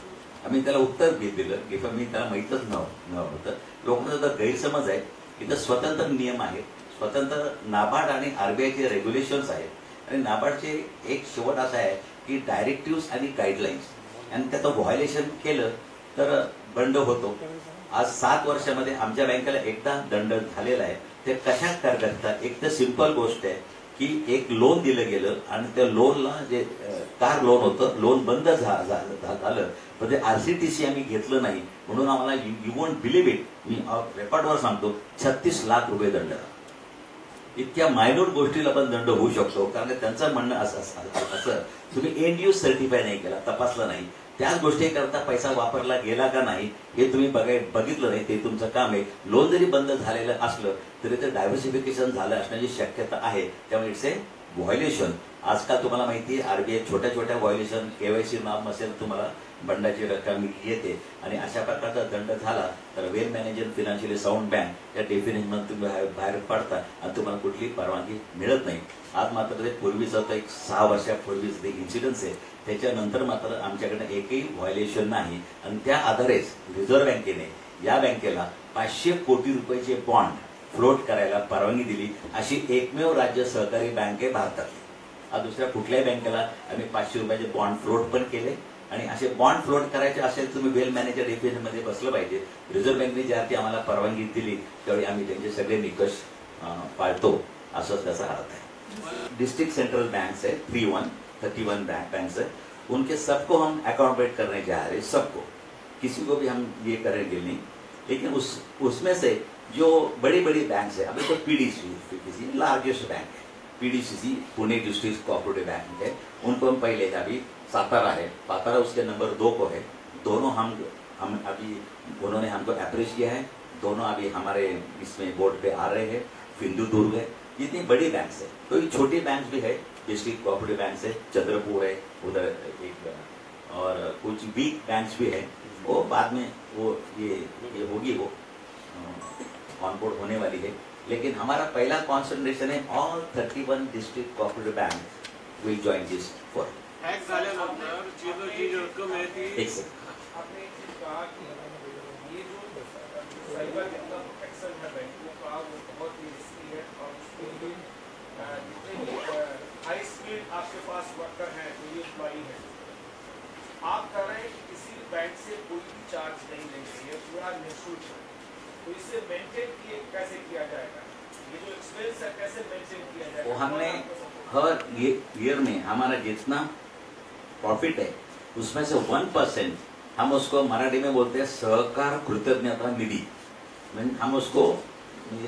आम्ही त्याला उत्तर दिलं की मी त्याला माहीतच नव्हतं. लोकांचा तर गैरसमज आहे. इथं स्वतंत्र नियम आहेत, स्वतंत्र नाबार्ड आणि आरबीआयचे रेग्युलेशन्स आहेत. आणि नाबार्डचे एक शेवट असा आहे की डायरेक्टिव्ह आणि गाईडलाईन्स, आणि त्याचं व्हायोलेशन केलं तर दंड होतो. आज 7 वर्षामध्ये आमच्या बँकेला एकदा दंड झालेला आहे. ते कशा करता, एक तर सिंपल गोष्ट आहे की एक लोन दिलं गेलं आणि त्या लोनला जे कार लोन होतं, लोन बंद झालं, पण ते RCTC आम्ही घेतलं नाही म्हणून आम्हाला, यू वोंट बिलीव्ह इट, मी रेकॉर्डवर सांगतो, 36 लाख रुपये दंड. इतक्या मायन्यूट गोष्टीला पण दंड होऊ शकतो. कारण त्यांचं म्हणणं असं तुम्ही एंड यूज सर्टिफाय नाही केला, तपासला नाही, त्याच गोष्टी करता पैसा वापरला गेला का नाही हे तुम्ही बघितलं नाही, ते तुमचं काम आहे. लोन जरी बंद झालेलं असलं तरी ते डायव्हर्सिफिकेशन झालं असण्याची शक्यता आहे. त्यामुळे इट्स ए व्हायोलेशन. आजकाल तुम्हाला माहिती आहे आरबीआय छोट्या छोट्या व्हायोलेशन, केवायसी नाम असेल तुम्हाला बंडाची रक्कम येते, आणि अशा प्रकारचा दंड झाला तर वेल मॅनेजर फिनान्शियली साऊंड बँक या डेफिनेशन तुम्ही बाहेर पडता आणि तुम्हाला कुठली परवानगी मिळत नाही. आज मात्र ते पूर्वीचं तर एक 6 वर्षापूर्वीच ते इन्सिडन्स आहे. त्याच्यानंतर मात्र आमच्याकडे एकही व्हायोलेशन नाही. आणि त्या आधारेच रिझर्व्ह बँकेने या बँकेला 500 कोटी रुपयाचे बॉन्ड फ्लोट करायला परवानगी दिली. अशी एकमेव राज्य सहकारी बँक आहे भारतातली. आज दुसऱ्या कुठल्याही बँकेला आम्ही 500 रुपयाचे बॉन्ड फ्लोट पण केले. आणि असे बॉन्ड फ्लोट करायचे असेल तुम्ही वेल मॅनेजर डेफिनेशन मध्ये बसलं पाहिजे. रिझर्व्ह बँकेने ज्यावेळी आम्हाला परवानगी दिली त्यावेळी आम्ही त्यांचे सगळे निकष पाळतो, असंच त्याचा अर्थ आहे. डिस्ट्रिक्ट सेंट्रल बैंक है 31 बैंक्स है, उनके सबको हम अकोमोडेट करने जा रहे हैं, सबको, किसी को भी हम ये करेंगे नहीं. लेकिन उसमें से जो बड़ी बड़ी बैंक है, अभी तो PDCC लार्जेस्ट बैंक है, PDCC Pune district cooperative bank है, उनको हम पहले अभी सातारा है, सातारा उसके नंबर 2 को है. दोनों हम अभी उन्होंने हमको अप्रोच किया है. दोनों अभी हमारे इसमें बोर्ड पे आ रहे हैं. सिंधुदुर्ग है, इतनी बड़ी बैंक है. तो ये छोटी बैंक भी है, डिस्ट्रिक्ट कोऑपरेटिव बैंक है, चंद्रपुर है उधर एक, और कुछ वीक बैंक भी है. वो बाद में वो ये होगी, वो ऑनबोर्ड होने वाली है. लेकिन हमारा पहला कॉन्सेंट्रेशन है all 31 district cooperative bank will join this for.
Hack झाल्यानंतर जी रक्कम आहे ती
आपने एक चीज कहा कि ये जो साइबर एक्शन है बैंकों का वो बहुत ही रिस्की है, और उसके लिए जितने भी हाई स्पीड आपके पास वर्कर हैं, जो ये एम्प्लॉई है, आप कह रहे हैं कि किसी बैंक से कोई भी चार्ज नहीं लेंगे, ये पूरा निःशुल्क है. तो इसे मेंटेन कैसे किया जाएगा, ये जो एक्सपेंस है कैसे मेंटेन किया जाएगा?
वो हमने हर ईयर में हमारा जितना प्रॉफिट है उसमें से 1% हम उसको मराठी में बोलते हैं सहकार कृतज्ञता निधि. हम उसको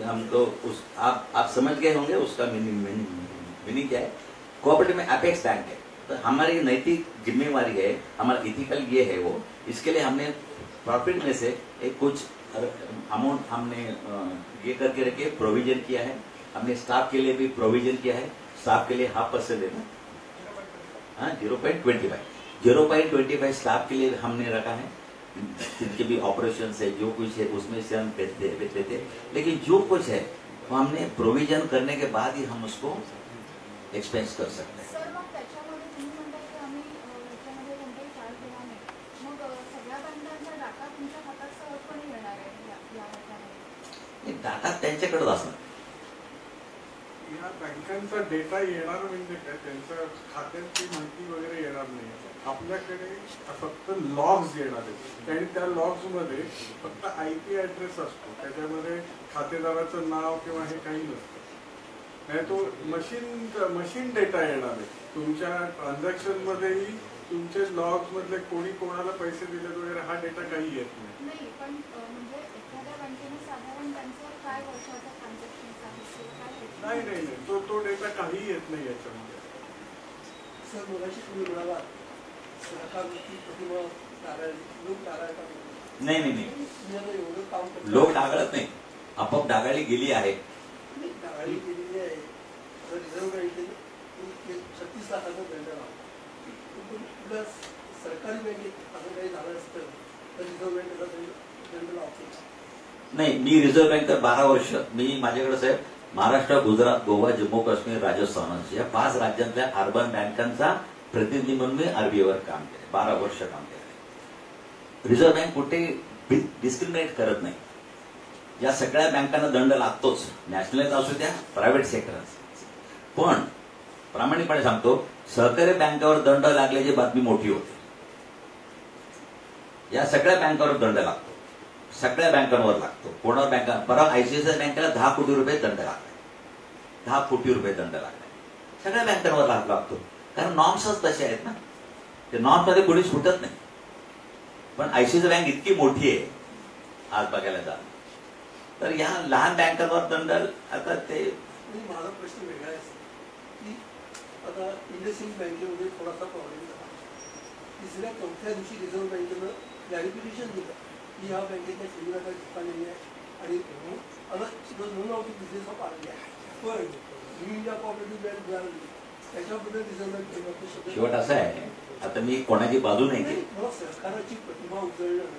हमको उस आप समझ गए होंगे उसका मीनिंग क्या है. कोऑपरेटिव में अपेक्स बैंक है, तो हमारी नैतिक जिम्मेवारी है, हमारा इथिकल ये है वो. इसके लिए हमने प्रॉफिट में से एक कुछ अमाउंट हमने ये करके रखे, प्रोविजन किया है. हमने स्टाफ के लिए भी प्रोविजन किया है. स्टाफ के लिए 0.5% देना, हाँ 0.25 स्टाफ के लिए हमने रखा है. जिनके भी ऑपरेशन है, जो कुछ है उसमें से हम देते थे. लेकिन जो कुछ है वो हमने प्रोविजन करने के बाद ही हम उसको एक्सपेंस कर सकते हैं.
सर, मग त्याच्यामध्ये तुम्ही म्हणताय की आम्ही याच्यामध्ये कोणताही चार्ज देणार नाही, मग सगळ्या बँकांचा डाटा तुमच्या हातात सहजपणे येणार आहे या ह्याच्यामध्ये?
डाटा त्यांच्याकडेच असणार.
या बँकांचा डेटा येणार म्हणजे काय, त्यांच्या खात्यांची माहिती वगैरे येणार नाही. आपल्याकडे फक्त लॉग्स येणार आहेत आणि त्या लॉग्स मध्ये फक्त IP ऍड्रेस असतो, त्याच्यामध्ये खातेदाराचं नाव किंवा हे काही नसतं. नाही तो मशीन डेटा येणार आहे. तुमच्या ट्रान्झॅक्शन मध्येही तुमचे लॉग्स मधले कोणी कोणाला पैसे दिले वगैरे हा डेटा काही येत नाही.
नाही, पण म्हणजे एखाद्या बँकेने साधारण त्यांचं काय वर्षाचा ट्रान्झॅक्शन
नाही नाही नाही, तो डेटा काही येत नाही याच्यामध्ये.
सर मगाशी तुम्ही म्हणाला सहकारवृत्ती प्रतिमा लोक टाळायला
नाही नाही नाही, लोक डागाळत नाही, आपोआप डागाळली गेली आहे.
डागाळी केलेली आहे. रिझर्व्ह बँकेने 36 लाखाचा दंड लावला. सरकारी बँकेत असं काही झालं असतं तर रिझर्व्ह बँकेचा दंड लावतो.
नाही, मी रिझर्व्ह बँकेत 12 वर्ष, मी माझ्याकडे साहेब महाराष्ट्र, गुजरात, गोवा, जम्मू काश्मीर, राजस्थान या 5 राज्यातल्या अर्बन बँकांचा प्रतिनिधी म्हणून मी RBI वर काम केलं. 12 वर्ष काम केलं. रिझर्व्ह बँक कुठे डिस्क्रिमिनेट करत नाही. या सगळ्या बँकांना दंड लागतोच, नॅशनलाइज असू द्या, प्रायव्हेट सेक्टर. पण प्रामाणिकपणे सांगतो, सहकारी बँकावर दंड लागल्याची बातमी मोठी होते. या सगळ्या बँकांवर दंड लागतो, सगळ्या बँकांवर लागतो. कोणावर बँका, परवा ICICI बँकेला 10 कोटी रुपये दंड लागलाय. 10 कोटी रुपये दंड लागलाय. सगळ्या बँकांवर लागतो, कारण नॉर्म्सच तसे आहेत ना. ते नॉर्म्स मध्ये कोणी सुटत नाही. पण ICICI बँक इतकी मोठी आहे आज बघायला जा, तर या लहान बँकांवर दंड आता ते.
माझा प्रश्न वेगळा आहे की आता इंडसइंड बँकेमध्ये थोडासा प्रॉब्लेम झाला. 3ऱ्या-4थ्या दिवशी रिझर्व्ह बँकेनं क्लॅरिफिकेशन दिलं की या बँकेच्या सुविधा काही चुका नाही आहे आणि non out business of RBI. पण न्यू इंडिया कोऑपरेटिव्ह बँक मिळाली त्याच्याबद्दल रिझर्व्ह बँक
शेवट असं आहे, आता मी कोणाची बाजू नाही घेत.
मला सरकारची प्रतिमा उजळणं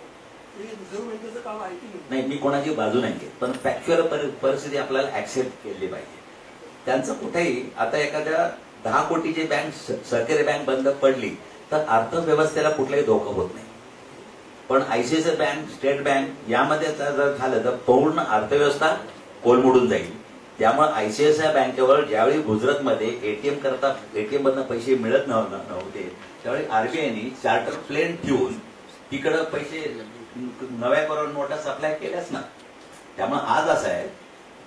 हे रिझर्व्ह बँकेचं काम आहे की
नाही, मी कोणाची बाजू नाही घेत, पण फॅक्च्युअल परिस्थिती आपल्याला ऍक्सेप्ट केली पाहिजे. त्यांचं कुठेही आता एखाद्या 10 कोटीची बँक, सरकारी बँक बंद पडली तर अर्थव्यवस्थेला कुठलाही धोका होत नाही. पण ICICI बँक, स्टेट बँक यामध्ये जर झालं तर पूर्ण अर्थव्यवस्था कोलमडून जाईल. त्यामुळे ICICI बँकेवर ज्यावेळी गुजरातमध्ये ATM मधनं पैसे मिळत नव्हते त्यावेळी RBIने चार्टर प्लेन ठेवून तिकडं पैसे नव्या करोड नोटा सप्लाय केल्याच ना. त्यामुळे आज असं आहे,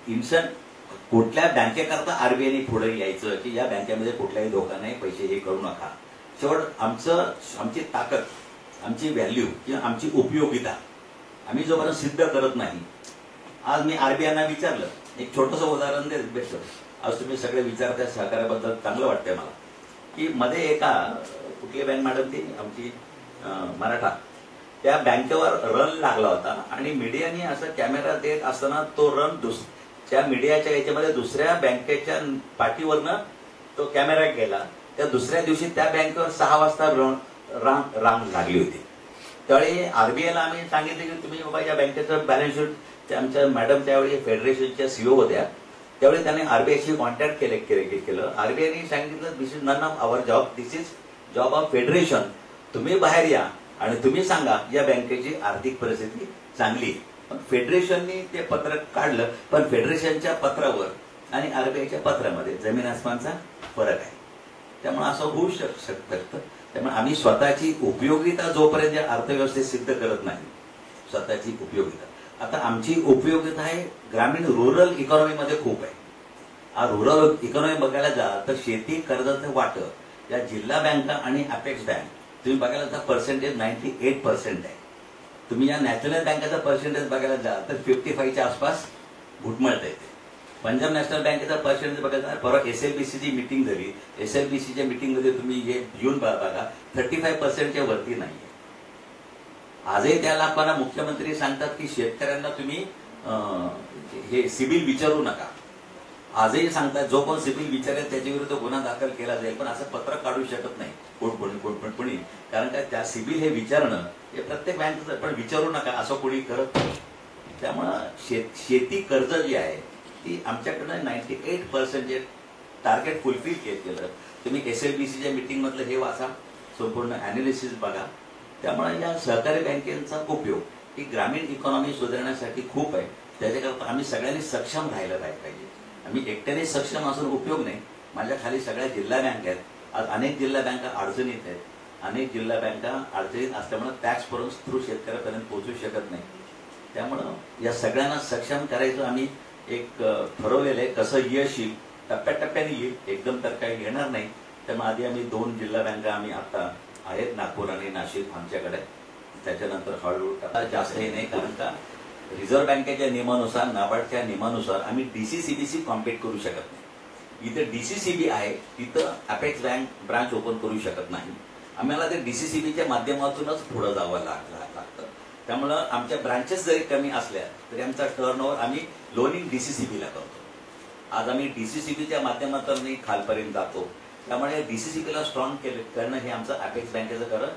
इन्स्टंट कुठल्या बँकेकरता RBIने पुढे यायचं की या बँकेमध्ये कुठलाही धोका नाही, पैसे हे करू नका. शेवट आमची ताकद, आमची व्हॅल्यू किंवा आमची उपयोगिता आम्ही जोपर्यंत सिद्ध करत नाही. आज मी RBIना विचारलं, एक छोटंसं उदाहरण देतो. आज तुम्ही सगळे विचारत्या सहकार्याबद्दल चांगलं वाटतंय मला, की मध्ये एका कुठली बँक मॅडम ती आमची मराठा, त्या बँकेवर रन लागला होता आणि मीडियाने असं कॅमेरा देत असताना तो रन त्या मीडियाच्या याच्यामध्ये दुसऱ्या बँकेच्या पाठीवरनं तो कॅमेरा गेला. त्या दुसऱ्या दिवशी त्या बँकेवर 6 वाजता रांग लागली होती. त्यावेळी RBIला आम्ही सांगितले की तुम्ही बाबा या बँकेचं बॅलन्स शीट, आमच्या मॅडम त्यावेळी फेडरेशनच्या CEO होत्या, त्यावेळी त्यांनी RBIशी कॉन्टॅक्ट केलं. RBIने सांगितलं this is none of our job, this is job of federation. तुम्ही बाहेर या आणि तुम्ही सांगा या बँकेची आर्थिक परिस्थिती चांगली. पण फेडरेशननी ते पत्र काढलं, पण फेडरेशनच्या पत्रावर आणि RBIच्या पत्रामध्ये जमीन आसमानचा फरक आहे. त्यामुळे असं होऊ शकतं. त्यामुळे आम्ही स्वतःची उपयोगिता जोपर्यंत अर्थव्यवस्थेत सिद्ध करत नाही, स्वतःची उपयोगिता. आता आमची उपयोगिता आहे ग्रामीण रुरल इकॉनॉमीमध्ये खूप आहे. रुरल इकॉनॉमी बघायला जा तर शेती कर्जाचं वाटप या जिल्हा बँका आणि अपेक्स बँक तुम्ही बघायला जा पर्सेंटेज 98% आहे. तुम्ही या नॅशनल बँकेचा पर्सेंटेज बघायला जा तर 55च्या आसपास घुटमळत येते. पंजाब नॅशनल बँकेचा पर्सेंटेज बघायचा, परवा SLBCची मिटिंग झाली, SLBCच्या मिटिंगमध्ये तुम्ही हे घेऊन बघा 35% वरती नाहीये. आजही त्या लोकांना मुख्यमंत्री सांगतात की शेतकऱ्यांना तुम्ही हे सिबिल विचारू नका. आजही सांगतात जो कोण सिबिल विचारेल त्याच्या विरुद्ध गुन्हा दाखल केला जाईल. पण असं पत्र काढू शकत नाही कोणी, कारण काय त्या सिबिल हे विचारणं हे प्रत्येक बँकेचं, पण विचारू नका असं कोणी करत नाही. त्यामुळं शेती कर्ज जी आहे ती आमच्याकडनं 98% टार्गेट फुलफिल केलं. तुम्ही SLBCच्या मिटिंग मधलं हे वाचा, संपूर्ण अॅनालिसिस बघा. त्यामुळे या सहकारी बँकेचा उपयोग ही ग्रामीण इकॉनॉमी सुधारण्यासाठी खूप आहे. त्याच्याकरता आम्ही सगळ्यांनी सक्षम राहिलं पाहिजे. आम्ही एकट्याने सक्षम असून उपयोग नाही. माझ्या खाली सगळ्या जिल्हा बँक आहेत. आज अनेक जिल्हा बँका अडचणीत आहेत. अनेक जिल्हा बँका अडचणीत असल्यामुळे टॅक्स फॉर्म थ्रू शेतकऱ्यापर्यंत पोहोचू शकत नाही. त्यामुळं या सगळ्यांना सक्षम करायचं आम्ही एक ठरवलेलं आहे. कसं यश येईल, टप्प्याटप्प्याने येईल, एकदम तर काही येणार नाही. त्यामुळे आधी आम्ही 2 जिल्हा बँका आम्ही आता आहेत, नागपूर आणि नाशिक आमच्याकडे. त्याच्यानंतर हळूहळू जास्तही नाही, कारण का रिझर्व्ह बँकेच्या नियमानुसार, नाबार्डच्या नियमानुसार आम्ही डीसीसीबीसी कॉम्पिट करू शकत नाही. इथे डीसीसीबी आहे, तिथं अपेक्स बँक ब्रांच ओपन करू शकत नाही. आम्हाला ते डीसीसीबीच्या माध्यमातूनच पुढे जावं लागतं. त्यामुळं आमच्या ब्रांचेस जरी कमी असल्या तरी आमचा टर्नओव्हर आम्ही लोनिंग डीसीसीबीला करतो. आज आम्ही डीसीसीबीच्या माध्यमातून खालपर्यंत जातो. त्यामुळे डीसीसीबीला स्ट्रॉंग करणं हे आमचं अपेक्स बँकेचं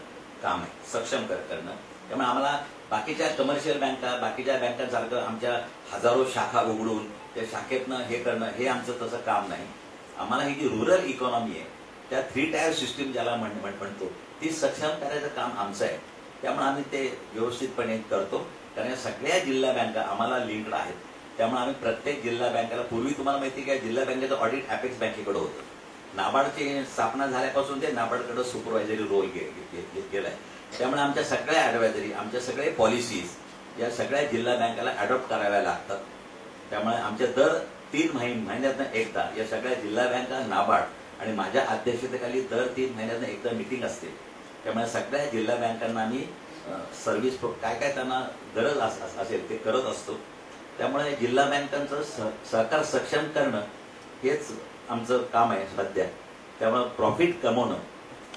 काम आहे, सक्षम करणं. त्यामुळे आम्हाला बाकीच्या कमर्शियल बँका, बाकीच्या बँकांसारखं आमच्या हजारो शाखा उघडून त्या शाखेतनं हे करणं हे आमचं तसं काम नाही. आम्हाला ही जी रुरल इकॉनॉमी आहे, त्या 3 टायर सिस्टीम ज्याला म्हणतो, ती सक्षम करायचं काम आमचं आहे. त्यामुळे आम्ही ते व्यवस्थितपणे करतो. कारण सगळ्या जिल्हा बँका आम्हाला लिंक्ड आहेत. त्यामुळे आम्ही प्रत्येक जिल्हा बँकेला, पूर्वी तुम्हाला माहिती आहे की जिल्हा बँकेचं ऑडिट अपेक्स बँकेकडे होतं. नाबार्डची स्थापना झाल्यापासून ते नाबार्डकडे सुपरवायझरी रोल गेलाय. त्यामुळे आमच्या सगळ्या ॲडवायझरी, आमच्या सगळे पॉलिसीज या सगळ्या जिल्हा बँकेला अडॉप्ट कराव्या लागतात. त्यामुळे आमच्या दर 3 महिन्यातनं एकदा या सगळ्या जिल्हा बँका, नाबार्ड आणि माझ्या अध्यक्षतेखाली दर 3 महिन्यातनं एकदा मीटिंग असते. त्यामुळे सगळ्या जिल्हा बँकांना आम्ही सर्व्हिस काय त्यांना गरज असेल ते करत असतो. त्यामुळे जिल्हा बँकांचं सहकार सक्षम करणं हेच आमचं काम आहे सध्या. त्यामुळे प्रॉफिट कमवणं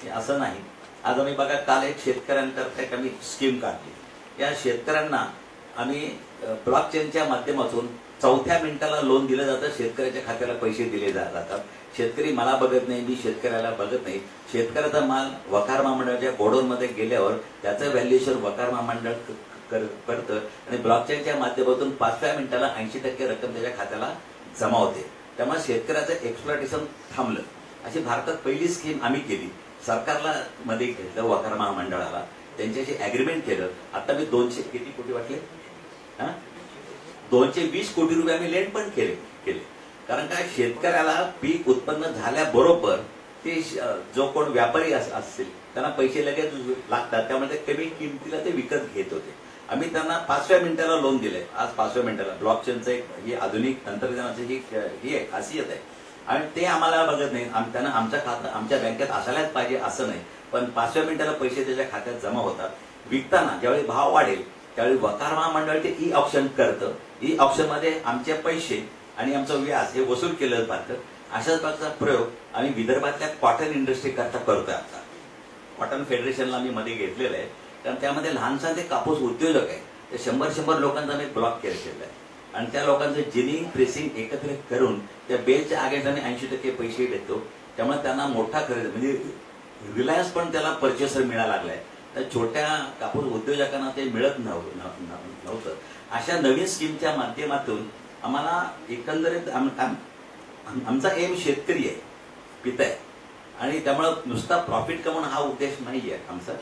हे असं नाही. आज आम्ही बघा, काल एक शेतकऱ्यांकरता आम्ही स्कीम काढली. या शेतकऱ्यांना आम्ही ब्लॉकचेनच्या माध्यमातून 4थ्या मिनिटाला लोन दिलं जातं. शेतकऱ्याच्या खात्याला पैसे दिले जातात. शेतकरी मला बघत नाही, मी शेतकऱ्याला बघत नाही. शेतकऱ्याचा माल वकार महामंडळाच्या गोडाऊनमध्ये गेल्यावर त्याचं व्हॅल्युएशन वकार महामंडळ करतं आणि ब्लॉकचेनच्या माध्यमातून 5व्या मिनिटाला 80% रक्कम त्याच्या खात्याला जमा होते. त्यामुळे शेतकऱ्याचं एक्सप्लॉयटेशन थांबलं. अशी भारतात पहिली स्कीम आम्ही केली. सरकारला मध्ये घेतलं, वकार महामंडळाला त्यांच्याशी अग्रीमेंट केलं. आता मी 200 किती कोटी वाटले, 220 कोटी रुपये आम्ही लेंड पण केले. कारण काय, शेतकऱ्याला पीक उत्पन्न झाल्याबरोबर ते जो कोण व्यापारी असतील त्यांना पैसे लगेच लागतात. त्यामुळे ते कमी किमतीला ते विकत घेत होते. आम्ही त्यांना 5व्या मिनिटाला लोन दिलंय. आज 5व्या मिनिटाला ब्लॉकचेनचं एक ही आधुनिक तंत्रज्ञानाची ही एक खासियत आहे. आणि ते आम्हाला बघत नाही. त्यांना आमच्या खातं आमच्या बँकेत असायलाच पाहिजे असं नाही, पण 5व्या मिनिटाला पैसे त्याच्या खात्यात जमा होतात. विकताना ज्यावेळी भाव वाढेल त्यावेळी वकार महामंडळ ते ई ऑप्शन करतं. ई ऑप्शनमध्ये आमचे पैसे आणि आमचं व्याज हे वसूल केलं जातं. अशाच प्रकारचा प्रयोग आम्ही विदर्भातल्या कॉटन इंडस्ट्री करता करतोय. आता कॉटन फेडरेशनला आम्ही मध्ये घेतलेलं आहे. कारण त्यामध्ये लहानसा ते कापूस उद्योजक आहे. ते 100 लोकांचा आम्ही ब्लॉक केलेला आहे. आणि त्या लोकांचं जिनिंग, प्रेसिंग एकत्रित करून त्या बेलच्या अगेन्स्ट आम्ही 80% पैसे देतो. त्यामुळे त्यांना मोठा खरेदी म्हणजे रिलायन्स पण त्याला परचेसर मिळायला लागलाय. तर छोट्या कापूस उद्योजकांना ते मिळत नव्हतं. अशा नवीन स्कीमच्या माध्यमातून आम्हाला एकंदरीत आमचा एम शेतकरी आहे, पिता आहे. आणि त्यामुळे नुसता प्रॉफिट कमवणं हा उद्देश नाही आहे आमचा.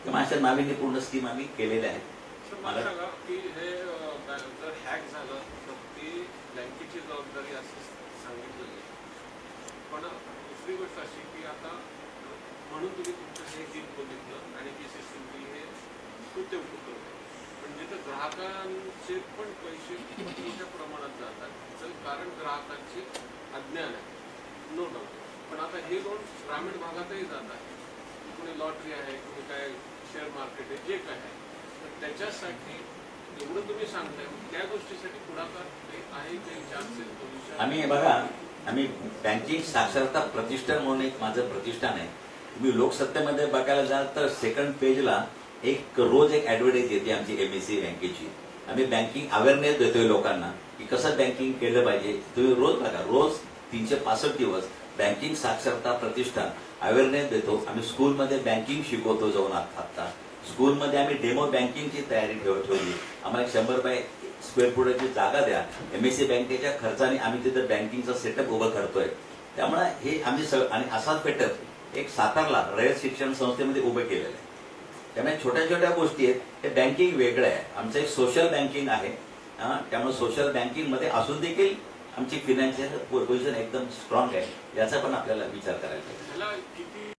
त्यामुळे अशा नाविन्यपूर्ण स्कीम आम्ही केलेल्या आहेत.
मला सांगा की हे जर हॅक झालं तर ती बँकेची जबाबदारी असं सांगितलं. पण दुसरी गोष्ट अशी की आता म्हणून तुम्ही तुमचं हे डील बघितलं आणि ती सिस्टीम हे कृत्य करते. पण जिथं ग्राहकांचे पण पैसे खूप मोठ्या प्रमाणात जातात, कारण ग्राहकांचे अज्ञान आहे, नो डाऊट. पण आता हे लोन ग्रामीण भागातही जात आहे. कुणी लॉटरी आहे, कुणी काय शेअर मार्केट आहे, जे काय आहे. तर त्याच्यासाठी एवढं तुम्ही सांगताय, त्या गोष्टीसाठी पुढाकार आहे काही चान्सेस?
आम्ही बघा, आम्ही बँकिंग साक्षरता प्रतिष्ठान म्हणून एक माझं प्रतिष्ठान आहे. तुम्ही लोकसत्तेमध्ये बघायला जाल तर 2nd पेजला रोज एक ऍडव्हर्टाईज येते आमची MSCI बँकेची. आम्ही बँकिंग अवेअरनेस देतोय लोकांना की कसं बँकिंग केलं पाहिजे. तुम्ही रोज बघा, रोज 365 दिवस बँकिंग साक्षरता प्रतिष्ठान अवेअरनेस देतो. आम्ही स्कूलमध्ये बँकिंग शिकवतो जाऊन. आता स्कूलमध्ये आम्ही डेमो बँकिंगची तयारी ठेवली. आम्हाला 100 बाय स्क्वेअर फुटाची जागा द्या. MSCI बँकेच्या खर्चाने आम्ही तिथं बँकिंगचा सेटअप उभं करतोय. त्यामुळे हे आम्ही आणि असाच सेटअप एक सातारला रयत शिक्षण संस्थेमध्ये उभं केलेलं आहे. त्यामुळे छोट्या छोट्या गोष्टी आहेत. ते बँकिंग वेगळं आहे. आमचं एक सोशल बँकिंग आहे. त्यामुळे सोशल बँकिंग मध्ये असून देखील
आमची फिनान्शियल पोझिशन एकदम स्ट्रॉंग आहे, याचा पण आपल्याला विचार करायला पाहिजे.
त्याला किती